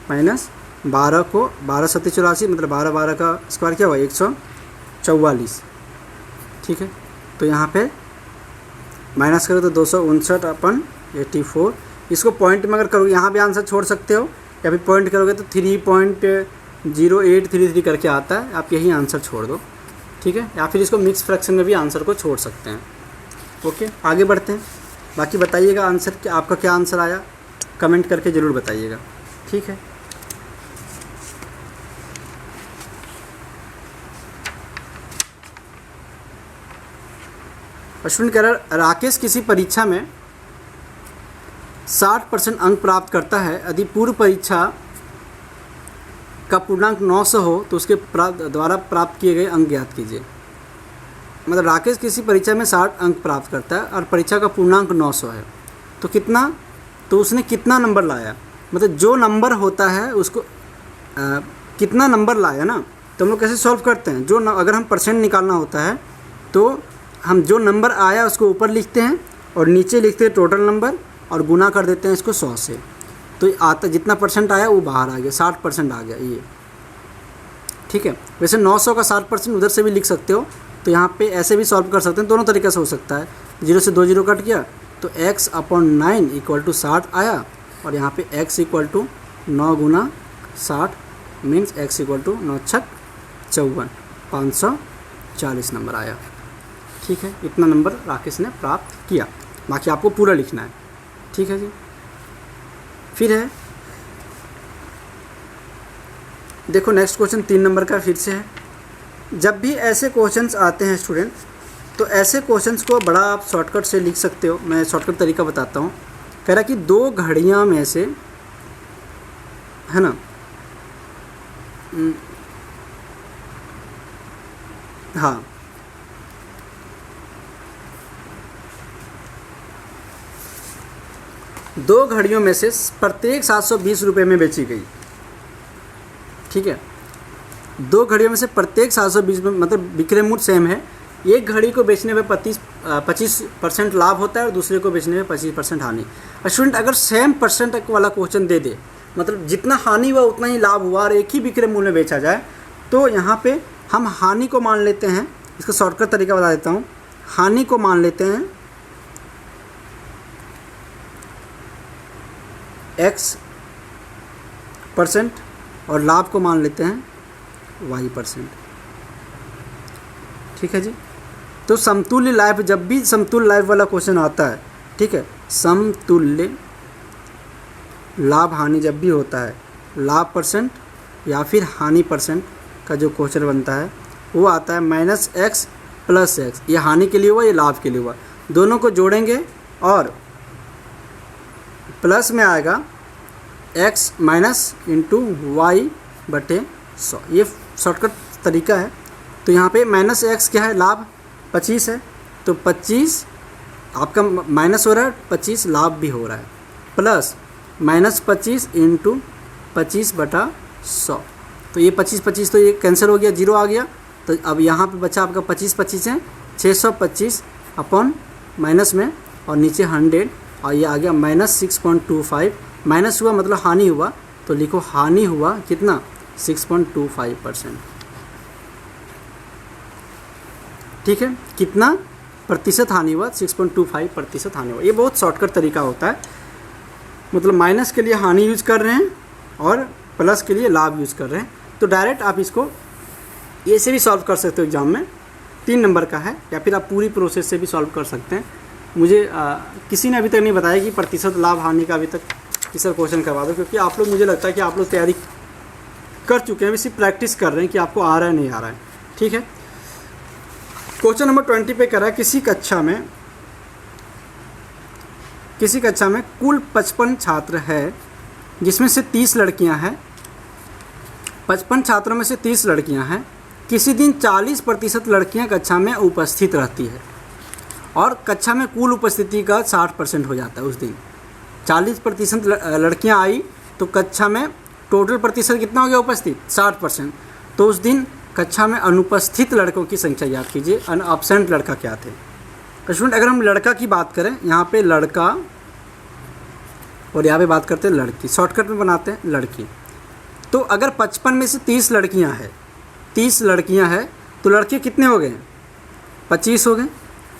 माइनस 12 को 12 7 84, मतलब 12 12 का स्क्वायर क्या हुआ 144। ठीक है, तो यहाँ पे माइनस करो तो 259/84। इसको पॉइंट में अगर करोगे यहाँ भी आंसर छोड़ सकते हो, या फिर पॉइंट करोगे तो 3.0833 करके आता है, आप यही आंसर छोड़ दो। ठीक है, या फिर इसको मिक्स फ्रैक्शन में भी आंसर को छोड़ सकते हैं। ओके, आगे बढ़ते हैं। बाकी बताइएगा आंसर क्या, आपका क्या आंसर आया, कमेंट करके ज़रूर बताइएगा। ठीक है, स्टूडेंट कह रहा राकेश किसी परीक्षा में 60% अंक प्राप्त करता है, यदि पूर्व परीक्षा का पूर्णांक 900 हो तो उसके द्वारा प्राप्त किए गए अंक ज्ञात कीजिए। मतलब राकेश किसी परीक्षा में 60 अंक प्राप्त करता है और परीक्षा का पूर्णांक 900 है, तो कितना, तो उसने कितना नंबर लाया, मतलब जो नंबर होता है उसको कितना नंबर लाया ना। तो हम लोग कैसे सॉल्व करते हैं, जो अगर हम परसेंट निकालना होता है तो हम जो नंबर आया उसको ऊपर लिखते हैं और नीचे लिखते हैं टोटल नंबर और गुना कर देते हैं इसको 100 से, तो आता जितना परसेंट आया वो बाहर आ गया, 60% आ गया ये। ठीक है, वैसे 900 का 60% उधर से भी लिख सकते हो, तो यहाँ पे ऐसे भी सॉल्व कर सकते हैं, दोनों तरीके से हो सकता है। 0 से 2 0 कट गया तो x/9 = 60 आया, और यहाँ पे x = 9 गुना 60 मीन्स x = 9 × 54, 540 नंबर आया। ठीक है, इतना नंबर राकेश ने प्राप्त किया, बाकी आपको पूरा लिखना है। ठीक है जी, फिर है देखो नेक्स्ट क्वेश्चन 3 नंबर का फिर से है। जब भी ऐसे क्वेश्चंस आते हैं स्टूडेंट, तो ऐसे क्वेश्चंस को बड़ा आप शॉर्टकट से लिख सकते हो। मैं शॉर्टकट तरीका बताता हूँ। कह रहा कि 2 घड़ियाँ में से, है ना, हाँ, दो घड़ियों में से प्रत्येक 720 रुपये में बेची गई। ठीक है। 2 घड़ियों में से प्रत्येक 720 में मतलब विक्रय मूल्य सेम है। एक घड़ी को बेचने में 25% लाभ होता है और दूसरे को बेचने में 25% हानि। स्टूडेंट अगर सेम परसेंट वाला क्वेश्चन दे दे, मतलब जितना हानि हुआ उतना ही लाभ हुआ और एक ही विक्रय मूल्य में बेचा जाए, तो यहाँ पे हम हानि को मान लेते हैं। इसका शॉर्टकट तरीका बता देता हूँ। हानि को मान लेते हैं x% और लाभ को मान लेते हैं y%। ठीक है जी। तो समतुल्य लाभ, जब भी समतुल्य लाभ वाला क्वेश्चन आता है, ठीक है, समतुल्य लाभ हानि जब भी होता है, लाभ परसेंट या फिर हानि परसेंट का जो क्वेश्चन बनता है वो आता है -x + x। ये हानि के लिए हुआ, ये लाभ के लिए हुआ, दोनों को जोड़ेंगे और प्लस में आएगा x - y/100। ये शॉर्टकट तरीका है। तो यहाँ पे -x क्या है, लाभ 25 है, तो 25 आपका माइनस हो रहा है, 25 लाभ भी हो रहा है, प्लस -25 × 25/100। तो ये 25 तो ये कैंसिल हो गया, 0 आ गया। तो अब यहाँ पे बचा आपका 25 है, 625 अपॉन माइनस में और नीचे 100 और ये आ गया -6.25। माइनस हुआ मतलब हानि हुआ, तो लिखो हानि हुआ कितना, 6.25%। ठीक है, कितना प्रतिशत हानि हुआ, 6.25% हानि हुआ। ये बहुत शॉर्टकट तरीका होता है, मतलब माइनस के लिए हानि यूज़ कर रहे हैं और प्लस के लिए लाभ यूज़ कर रहे हैं। तो डायरेक्ट आप इसको ऐसे भी सॉल्व कर सकते हो एग्ज़ाम में, 3 नंबर का है, या फिर आप पूरी प्रोसेस से भी सॉल्व कर सकते हैं। मुझे किसी ने अभी तक नहीं बताया कि प्रतिशत लाभ हानि का अभी तक किसी क्वेश्चन करवा दो, क्योंकि आप लोग, मुझे लगता है कि आप लोग तैयारी कर चुके हैं, अभी सिर्फ प्रैक्टिस कर रहे हैं कि आपको आ रहा है नहीं आ रहा है। ठीक है, क्वेश्चन नंबर 20 पे करा, किसी कक्षा में कुल 55 छात्र है जिसमें से 30 लड़कियां हैं। 55 छात्रों में से 30 लड़कियां हैं। किसी दिन 40% लड़कियां कक्षा में उपस्थित रहती है और कक्षा में कुल उपस्थिति का 60% हो जाता है। उस दिन 40% लड़कियां आई तो कक्षा में टोटल प्रतिशत कितना हो गया उपस्थित, 60%। तो उस दिन कक्षा में अनुपस्थित लड़कों की संख्या याद कीजिए। अनअब्सेंट लड़का क्या थे। स्टूडेंट अगर हम लड़का की बात करें, यहाँ पे लड़का और यहाँ पे बात करते हैं लड़की, शॉर्टकट में बनाते हैं लड़की। तो अगर 55 में से 30 लड़कियाँ हैं, 30 लड़कियाँ हैं, तो लड़के कितने हो गए, 25 हो गए।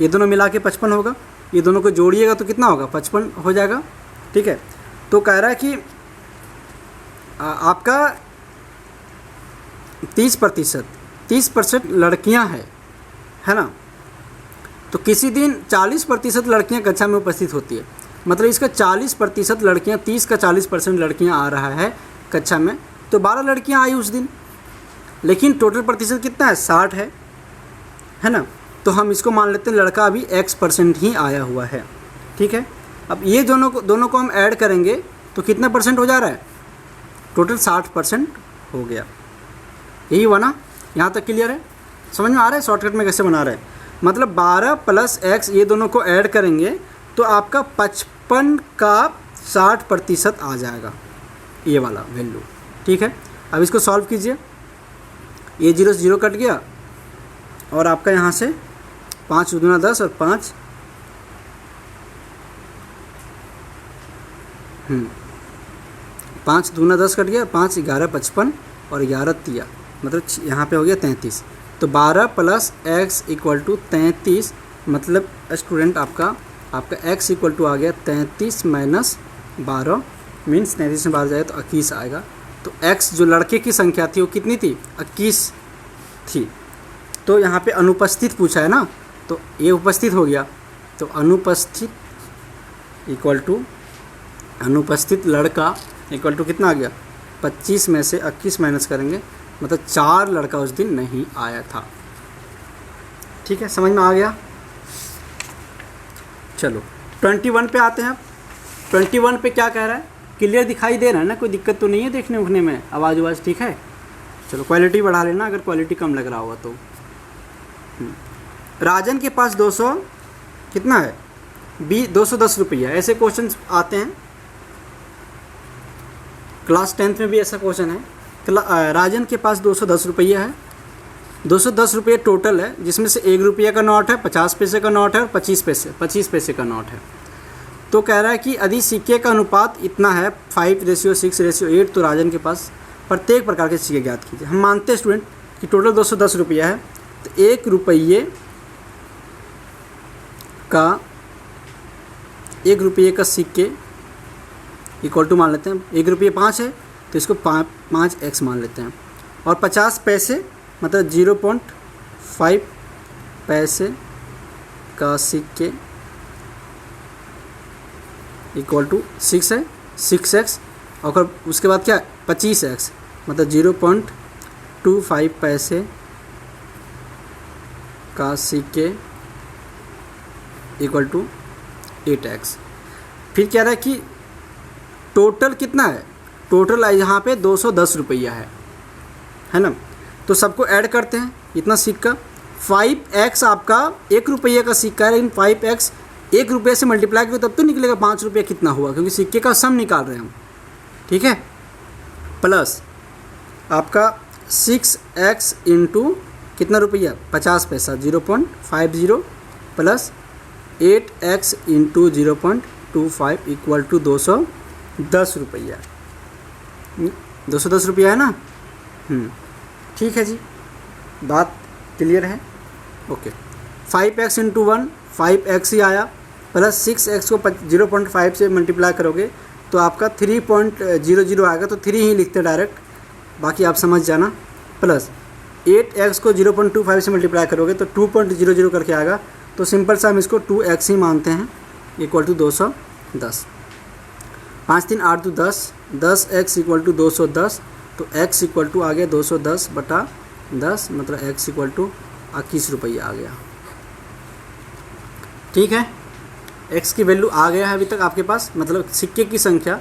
ये दोनों मिला के 55 होगा, ये दोनों को जोड़िएगा तो कितना होगा, 55 हो जाएगा। ठीक है, तो कह रहा है कि आपका 30% लड़कियां हैं, है ना। तो किसी दिन 40% लड़कियां कक्षा में उपस्थित होती है, मतलब इसका 40% लड़कियां, 30 का 40% लड़कियां आ रहा है कक्षा में, तो 12 लड़कियां आई उस दिन, लेकिन टोटल प्रतिशत कितना है, 60 है ना। तो हम इसको मान लेते हैं लड़का अभी x% ही आया हुआ है। ठीक है, अब ये दोनों को हम ऐड करेंगे तो कितना परसेंट हो जा रहा है, टोटल 60% हो गया। यही हुआ ना, यहाँ तक क्लियर है, समझ में आ रहा है शॉर्टकट में कैसे बना रहे हैं। मतलब 12 + x ये दोनों को ऐड करेंगे तो आपका 55 का 60% आ जाएगा, ये वाला वैल्यू। ठीक है, अब इसको सॉल्व कीजिए। ये 0 से 0 कट गया और आपका यहाँ से 5 दूना 10 और 5 5 दूना 10 कट गया, 5 11 55 और 11 तिया, मतलब यहाँ पे हो गया 33। तो 12 + x = 33, मतलब स्टूडेंट आपका x = आ गया 33 - 12 मीन्स 33 में 12 जाए तो 21 आएगा। तो x जो लड़के की संख्या थी वो कितनी थी, 21 थी। तो यहाँ पे अनुपस्थित पूछा है ना, तो ये उपस्थित हो गया। तो अनुपस्थित लड़का इक्वल टू कितना आ गया, 25 में से 21 माइनस करेंगे, मतलब 4 लड़का उस दिन नहीं आया था। ठीक है, समझ में आ गया। चलो 21 पे आते हैं। 21 पे क्या कह रहा है, क्लियर दिखाई दे रहा है ना, कोई दिक्कत तो नहीं है देखने उखने में, आवाज़ ठीक है। चलो क्वालिटी बढ़ा लेना अगर क्वालिटी कम लग रहा होगा तो। राजन के पास 200 कितना है, 210 रुपया। ऐसे क्वेश्चन आते हैं, क्लास 10th में भी ऐसा क्वेश्चन है। राजन के पास 210 रुपया है। 210 रुपये टोटल है, जिसमें से 1 रुपये का नोट है, 50 पैसे का नोट है और 25 पैसे का नोट है। तो कह रहा है कि यदि सिक्के का अनुपात इतना है 5:6:8, तो राजन के पास प्रत्येक प्रकार के सिक्के ज्ञात कीजिए। हम मानते हैं स्टूडेंट कि टोटल 210 रुपया है, तो 1 रुपये का सिक्के इक्वल टू मान लेते हैं, 1 रुपये 5 है तो इसको 5x मान लेते हैं, और 50 पैसे मतलब 0.5 पैसे का सिक्के इक्वल टू 6 है, 6x, और उसके बाद क्या 25x मतलब 0.25 पैसे का सिक्के इक्वल टू 8x। फिर कह रहा है कि टोटल कितना है, टोटल यहाँ पे 210 रुपया है ना। तो सबको ऐड करते हैं, इतना सिक्का 5x आपका 1 रुपये का सिक्का है, लेकिन 5x 1 रुपये से मल्टीप्लाई करो तब तो निकलेगा 5 रुपये कितना हुआ, क्योंकि सिक्के का सम निकाल रहे हैं हम, ठीक है। प्लस आपका 6x इंटू कितना रुपया 50 पैसा 0.50 plus 8x into 0.25 equal to 210 रुपया। 210 रुपया है ना। ठीक है जी, बात क्लियर है। ओके, 5x इंटू 1 5x ही आया, प्लस 6x को 0.5 से मल्टीप्लाई करोगे तो आपका 3.00 आएगा, तो 3 ही लिखते डायरेक्ट, बाकी आप समझ जाना। प्लस 8x को 0.25 से मल्टीप्लाई करोगे तो 2.00 करके आएगा, तो सिंपल सा हम इसको 2x ही मानते हैं, equal to 210। 5 3 8 2 10, 10x equal to 210, तो x इक्वल टू आ गया 210/10, मतलब x इक्वल टू 21 रुपया आ गया। ठीक है, x की वैल्यू आ गया है अभी तक आपके पास, मतलब सिक्के की संख्या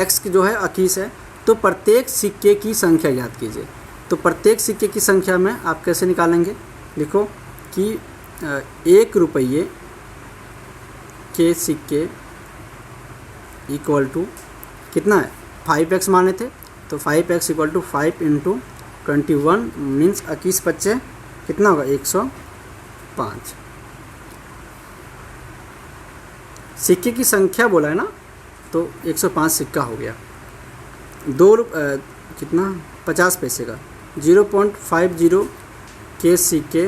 x की जो है 21 है। तो प्रत्येक सिक्के की संख्या याद कीजिए। तो प्रत्येक सिक्के की संख्या में आप कैसे निकालेंगे, लिखो कि 1 रुपये के सिक्के इक्वल टू कितना है 5x माने थे, तो 5x equal to 5 into 21 means 21 बच्चे कितना होगा 105। सिक्के की संख्या बोला है ना, तो 105 सिक्का हो गया। कितना 50 पैसे का 0.50 के सिक्के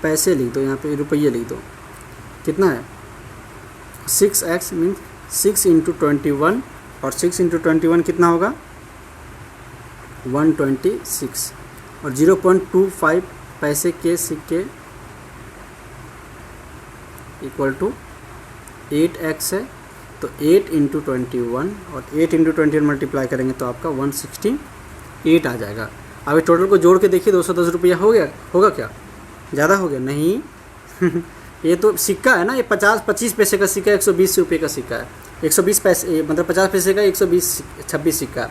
पैसे लिख दो, यहाँ पे रुपये लिख दो, कितना है 6x मीन्स 6 इंटू 21, और 6 इंटू 21 कितना होगा 126, और 0.25 पैसे के सिक्के इक्वल टू 8x है, तो 8 इंटू 21, और 8 इंटू 21 मल्टीप्लाई करेंगे तो आपका 168 आ जाएगा। अब इस टोटल को जोड़ के देखिए 210 रुपया हो गया, होगा क्या ज़्यादा हो गया नहीं ये तो सिक्का है ना, ये 25 पैसे का सिक्का 120 रुपये का सिक्का है, 120 पैसे मतलब 50 पैसे का 126 सिक्का।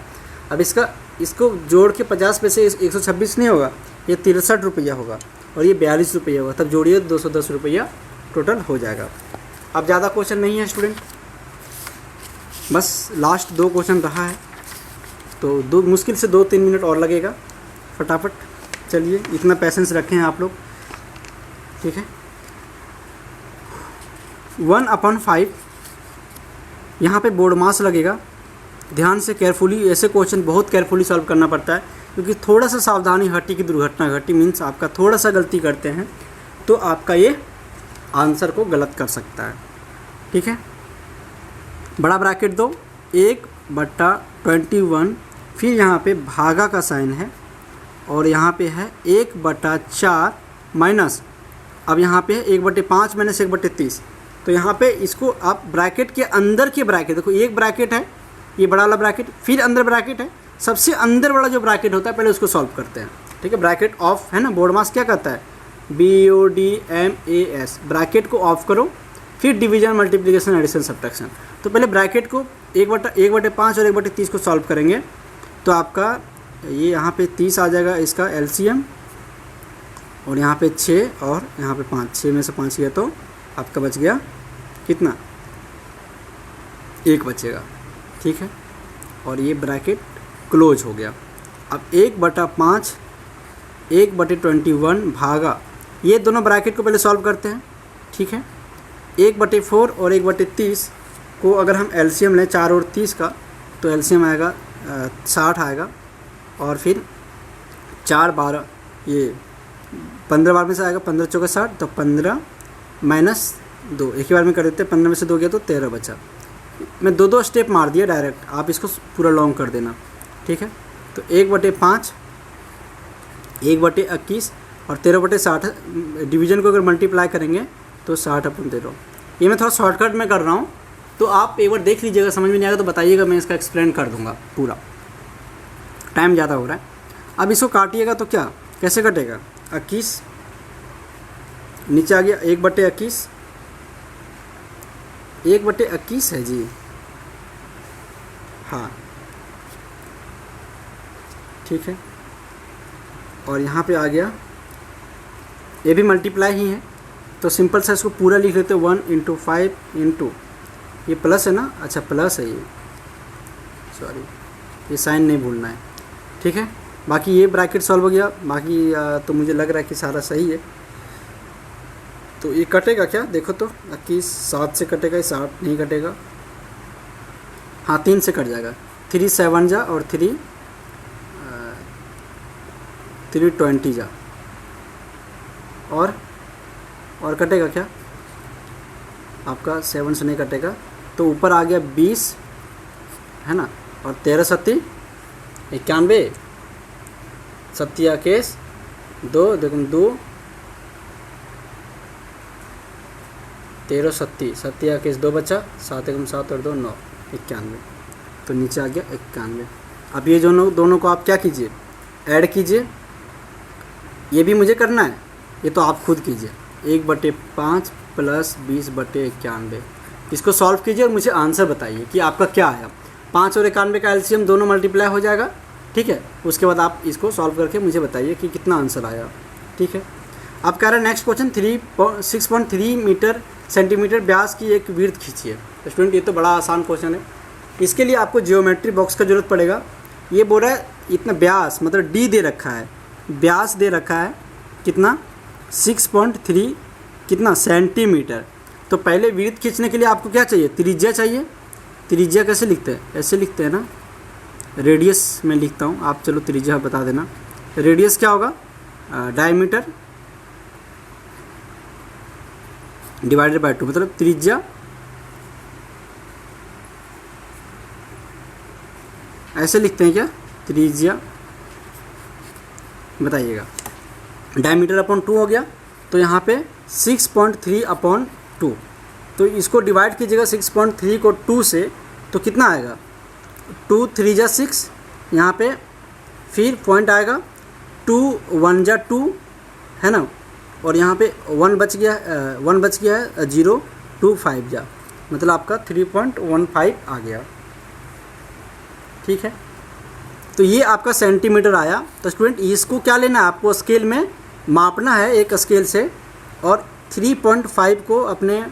अब इसको जोड़ के 50 पैसे 126 नहीं होगा, ये 63 रुपया होगा, और ये 42 रुपया होगा, तब जोड़िए 210 रुपया टोटल हो जाएगा। अब ज़्यादा क्वेश्चन नहीं है स्टूडेंट, बस लास्ट 2 क्वेश्चन रहा है, तो दो मुश्किल से 2-3 मिनट और लगेगा, फटाफट चलिए, इतना पैसेंस रखें आप लोग, ठीक है। 1/5 यहाँ पे बोर्ड मास लगेगा, ध्यान से केयरफुली, ऐसे क्वेश्चन बहुत केयरफुली सॉल्व करना पड़ता है, क्योंकि थोड़ा सा सावधानी हटी की दुर्घटना घटी, मीन्स आपका थोड़ा सा गलती करते हैं तो आपका ये आंसर को गलत कर सकता है, ठीक है। बड़ा ब्रैकेट दो 1/21, फिर यहाँ पे भागा का साइन है, और यहाँ पे है 1/4 माइनस, अब यहाँ पे है 1/5 माइनस 1/30, तो यहाँ पे इसको आप ब्रैकेट के अंदर के ब्रैकेट देखो, एक ब्रैकेट है ये बड़ा वाला ब्रैकेट, फिर अंदर ब्रैकेट है, सबसे अंदर वाला जो ब्रैकेट होता है पहले उसको सॉल्व करते हैं, ठीक है। ब्रैकेट ऑफ है ना, बोर्ड मास क्या कहता है BODMAS, ब्रैकेट को ऑफ करो, फिर डिवीजन मल्टीप्लिकेशन एडिशन सब्ट्रैक्शन। तो पहले ब्रैकेट को 1/5 और 1/30 को सॉल्व करेंगे, तो आपका ये यहाँ पे 30 आ जाएगा इसका LCM, और यहाँ पे 6 और यहाँ पे 5, 6 में से 5 गया तो आपका बच गया कितना 1 बचेगा, ठीक है। और ये ब्रैकेट क्लोज हो गया। अब 1/5 1/21 भागा, ये दोनों ब्रैकेट को पहले सॉल्व करते हैं, ठीक है। 1/4 और 1/30 को अगर हम एलसीएम लें 4 और 30 का, तो एलसीएम आएगा 60 आएगा, और फिर 4 12 ये 15 बार में से आएगा, 15 चौका 60, तो 15 माइनस 2 एक ही बार में कर देते हैं, 15 में से 2 गया तो 13 बचा। मैं 2 स्टेप मार दिया डायरेक्ट, आप इसको पूरा लॉन्ग कर देना, ठीक है। तो 1/5 1/21 और 13/60 डिवीजन को अगर मल्टीप्लाई करेंगे तो 60/13। ये मैं थोड़ा शॉर्टकट में कर रहा हूँ, तो आप एक बार देख लीजिएगा, समझ में नहीं आएगा तो बताइएगा, मैं इसका एक्सप्लेन कर दूँगा पूरा, टाइम ज़्यादा हो रहा है। अब इसको काटिएगा तो क्या कैसे कटेगा, 21 नीचे आ गया, 1/21 1/21 है जी, हाँ ठीक है। और यहाँ पे आ गया, ये भी मल्टीप्लाई ही है, तो सिंपल सा इसको पूरा लिख लेते हैं, 1 × 5 × ये प्लस है ना, अच्छा प्लस है ये, सॉरी ये साइन नहीं भूलना है, ठीक है। बाकी ये ब्रैकेट सॉल्व हो गया, बाकी तो मुझे लग रहा है कि सारा सही है। तो ये कटेगा क्या, देखो तो 21 7 से कटेगा, ये 60 नहीं कटेगा, हाँ 3 से कट जाएगा, 3 7 जा और 3 20 जा, और कटेगा क्या आपका, 7 से नहीं कटेगा, तो ऊपर आ गया 20 है ना, और 13 सत्ती 91 सत्या केस 2 देखो 2 13 सत्ती सत्या केस 2 बचा, 7 × 7 और 2 9 91, तो नीचे आ गया 91। अब ये दोनों को आप क्या कीजिए, ऐड कीजिए, ये भी मुझे करना है, ये तो आप खुद कीजिए, 1/5 + 20/91, इसको सॉल्व कीजिए और मुझे आंसर बताइए कि आपका क्या आया। 5 और 91 का एलसीएम दोनों मल्टीप्लाई हो जाएगा, ठीक है। उसके बाद आप इसको सॉल्व करके मुझे बताइए कि कितना आंसर आया, ठीक है। अब कह रहा है नेक्स्ट क्वेश्चन 6.3 सेंटीमीटर व्यास की एक वृत्त खींचिए। स्टूडेंट ये तो बड़ा आसान क्वेश्चन है, इसके लिए आपको जियोमेट्री बॉक्स का ज़रूरत पड़ेगा। ये बोल रहा है इतना व्यास, मतलब डी दे रखा है, व्यास दे रखा है कितना 6.3 कितना सेंटीमीटर। तो पहले वृत्त खींचने के लिए आपको क्या चाहिए, त्रिज्या चाहिए। त्रिज्या कैसे लिखते हैं, ऐसे लिखते हैं ना, रेडियस में लिखता हूँ, आप चलो त्रिज्या बता देना। रेडियस क्या होगा, डायमीटर डिवाइडेड बाय 2, मतलब त्रिज्या ऐसे लिखते हैं क्या, त्रिज्या बताइएगा। डायमीटर अपॉन 2 हो गया, तो यहाँ पे 6.3/2, तो इसको डिवाइड कीजिएगा 6.3 को 2 से, तो कितना आएगा 2 3 जा 6, यहाँ पे फिर पॉइंट आएगा 2 1 जा 2 है ना, और यहाँ पे 1 बच गया है 0 2 5 जा, मतलब आपका 3.15 आ गया, ठीक है। तो ये आपका सेंटीमीटर आया। तो स्टूडेंट इसको क्या लेना है, आपको स्केल में मापना है एक स्केल से, और 3.5 को अपने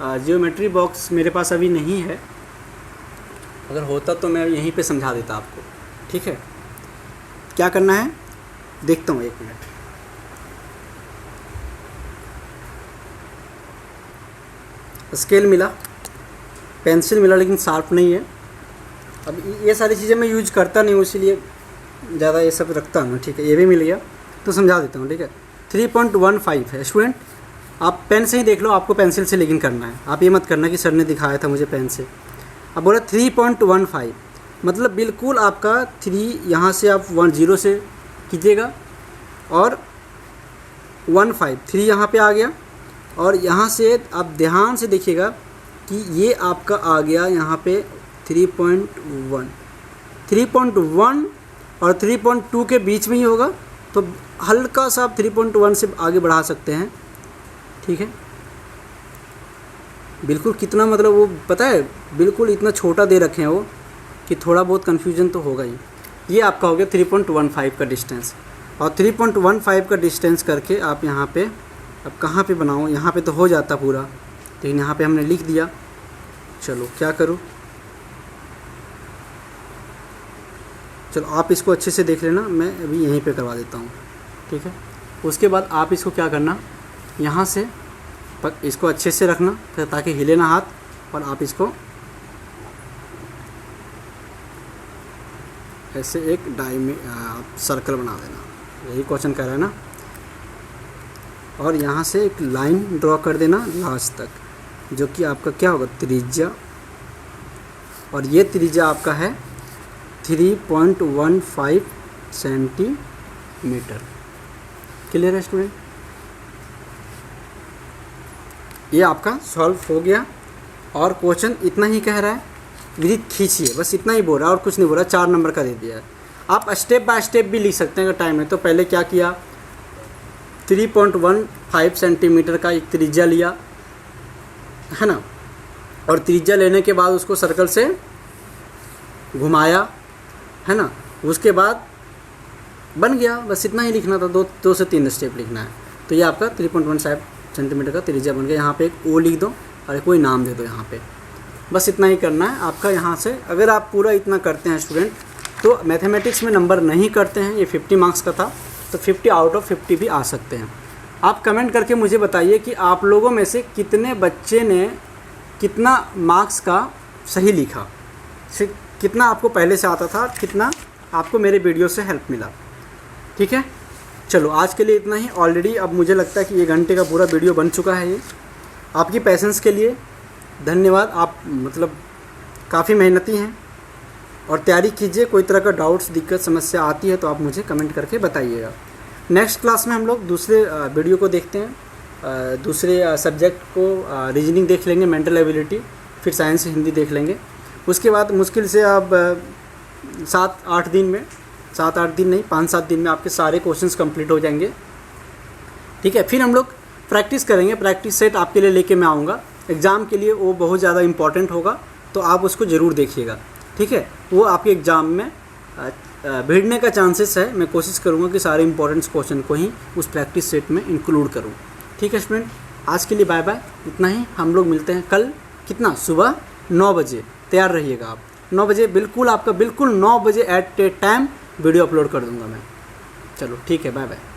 जियोमेट्री बॉक्स मेरे पास अभी नहीं है, अगर होता तो मैं यहीं पे समझा देता आपको, ठीक है। क्या करना है देखता हूँ, 1 मिनट। स्केल मिला, पेंसिल मिला, लेकिन शार्प नहीं है। अब ये सारी चीज़ें मैं यूज करता नहीं हूँ, इसीलिए ज़्यादा ये सब रखता हूँ, ठीक है। ये भी मिल गया तो समझा देता हूँ, ठीक है। 3.15 है स्टूडेंट, आप पेन से ही देख लो, आपको पेंसिल से लेकिन करना है, आप ये मत करना कि सर ने दिखाया था मुझे पेन से। अब बोला 3.15, मतलब बिल्कुल आपका 3 यहाँ से आप 10 से कीजिएगा, और 15 3 यहाँ पे आ गया, और यहाँ से आप ध्यान से देखिएगा कि ये आपका आ गया यहाँ पे 3.1 और 3.2 के बीच में ही होगा, तो हल्का सा आप 3.1 से आगे बढ़ा सकते हैं, ठीक है। बिल्कुल कितना, मतलब वो पता है बिल्कुल इतना छोटा दे रखे हैं वो कि थोड़ा बहुत कन्फ्यूजन तो होगा ही। ये आपका हो गया 3.15 का डिस्टेंस, और 3.15 का डिस्टेंस करके आप यहाँ पे, अब कहाँ पे बनाऊँ, यहाँ पे तो हो जाता पूरा, लेकिन यहाँ पे हमने लिख दिया। चलो क्या करूँ, चलो आप इसको अच्छे से देख लेना, मैं अभी यहीं पे करवा देता हूँ, ठीक है। उसके बाद आप इसको क्या करना, यहाँ से इसको अच्छे से रखना फिर ताकि हिले ना हाथ, और आप इसको ऐसे एक सर्कल बना देना, यही क्वेश्चन कह रहा है ना। और यहाँ से एक लाइन ड्रॉ कर देना लास्ट तक, जो कि आपका क्या होगा, त्रिज्या, और ये त्रिज्या आपका है 3.15 सेंटीमीटर। क्लियर है स्टूडेंट? ये आपका सॉल्व हो गया। और क्वेश्चन इतना ही कह रहा है, विधि खींचिए, बस इतना ही बोल रहा है और कुछ नहीं बोल रहा, 4 नंबर का दे दिया है। आप स्टेप बाय स्टेप भी लिख सकते हैं अगर टाइम है तो। पहले क्या किया, 3.15 सेंटीमीटर का एक त्रिज्या लिया है ना, और त्रिज्या लेने के बाद उसको सर्कल से घुमाया है ना, उसके बाद बन गया। बस इतना ही लिखना था, 2 से 3 स्टेप लिखना है। तो ये आपका 3.15 सेंटीमीटर का त्रिज्या बन गया। यहाँ पे एक ओ लिख दो और कोई नाम दे दो यहाँ पे, बस इतना ही करना है आपका। यहाँ से अगर आप पूरा इतना करते हैं स्टूडेंट, तो मैथमेटिक्स में नंबर नहीं करते हैं, ये 50 मार्क्स का था तो 50 आउट ऑफ 50 भी आ सकते हैं। आप कमेंट करके मुझे बताइए कि आप लोगों में से कितने बच्चे ने कितना मार्क्स का सही लिखा, कितना आपको पहले से आता था, कितना आपको मेरे वीडियो से हेल्प मिला, ठीक है। चलो आज के लिए इतना ही। ऑलरेडी अब मुझे लगता है कि 1 घंटे का पूरा वीडियो बन चुका है। ये आपकी पैसेंस के लिए धन्यवाद। आप मतलब काफ़ी मेहनती हैं और तैयारी कीजिए। कोई तरह का डाउट्स, दिक्कत, समस्या आती है तो आप मुझे कमेंट करके बताइएगा। नेक्स्ट क्लास में हम लोग दूसरे वीडियो को देखते हैं, दूसरे सब्जेक्ट को रीजनिंग देख लेंगे, मेंटल एबिलिटी, फिर साइंस हिंदी देख लेंगे। उसके बाद मुश्किल से आप 7-8 दिन में, 7-8 दिन नहीं 5-7 दिन में आपके सारे क्वेश्चंस कंप्लीट हो जाएंगे, ठीक है। फिर हम लोग प्रैक्टिस करेंगे, प्रैक्टिस सेट आपके लिए लेके मैं आऊँगा एग्ज़ाम के लिए। वो बहुत ज़्यादा इंपॉर्टेंट होगा तो आप उसको ज़रूर देखिएगा, ठीक है। वो आपके एग्ज़ाम में भिड़ने का चांसेस है। मैं कोशिश करूँगा कि सारे इंपॉर्टेंट क्वेश्चन को ही उस प्रैक्टिस सेट में इंक्लूड करूँ, ठीक है स्टूडेंट। आज के लिए बाय बाय, इतना ही। हम लोग मिलते हैं कल, कितना, सुबह 9 बजे। तैयार रहिएगा आप, 9 बजे बिल्कुल, आपका बिल्कुल 9 बजे at a time video upload कर दूँगा मैं। चलो ठीक है, बाय बाय।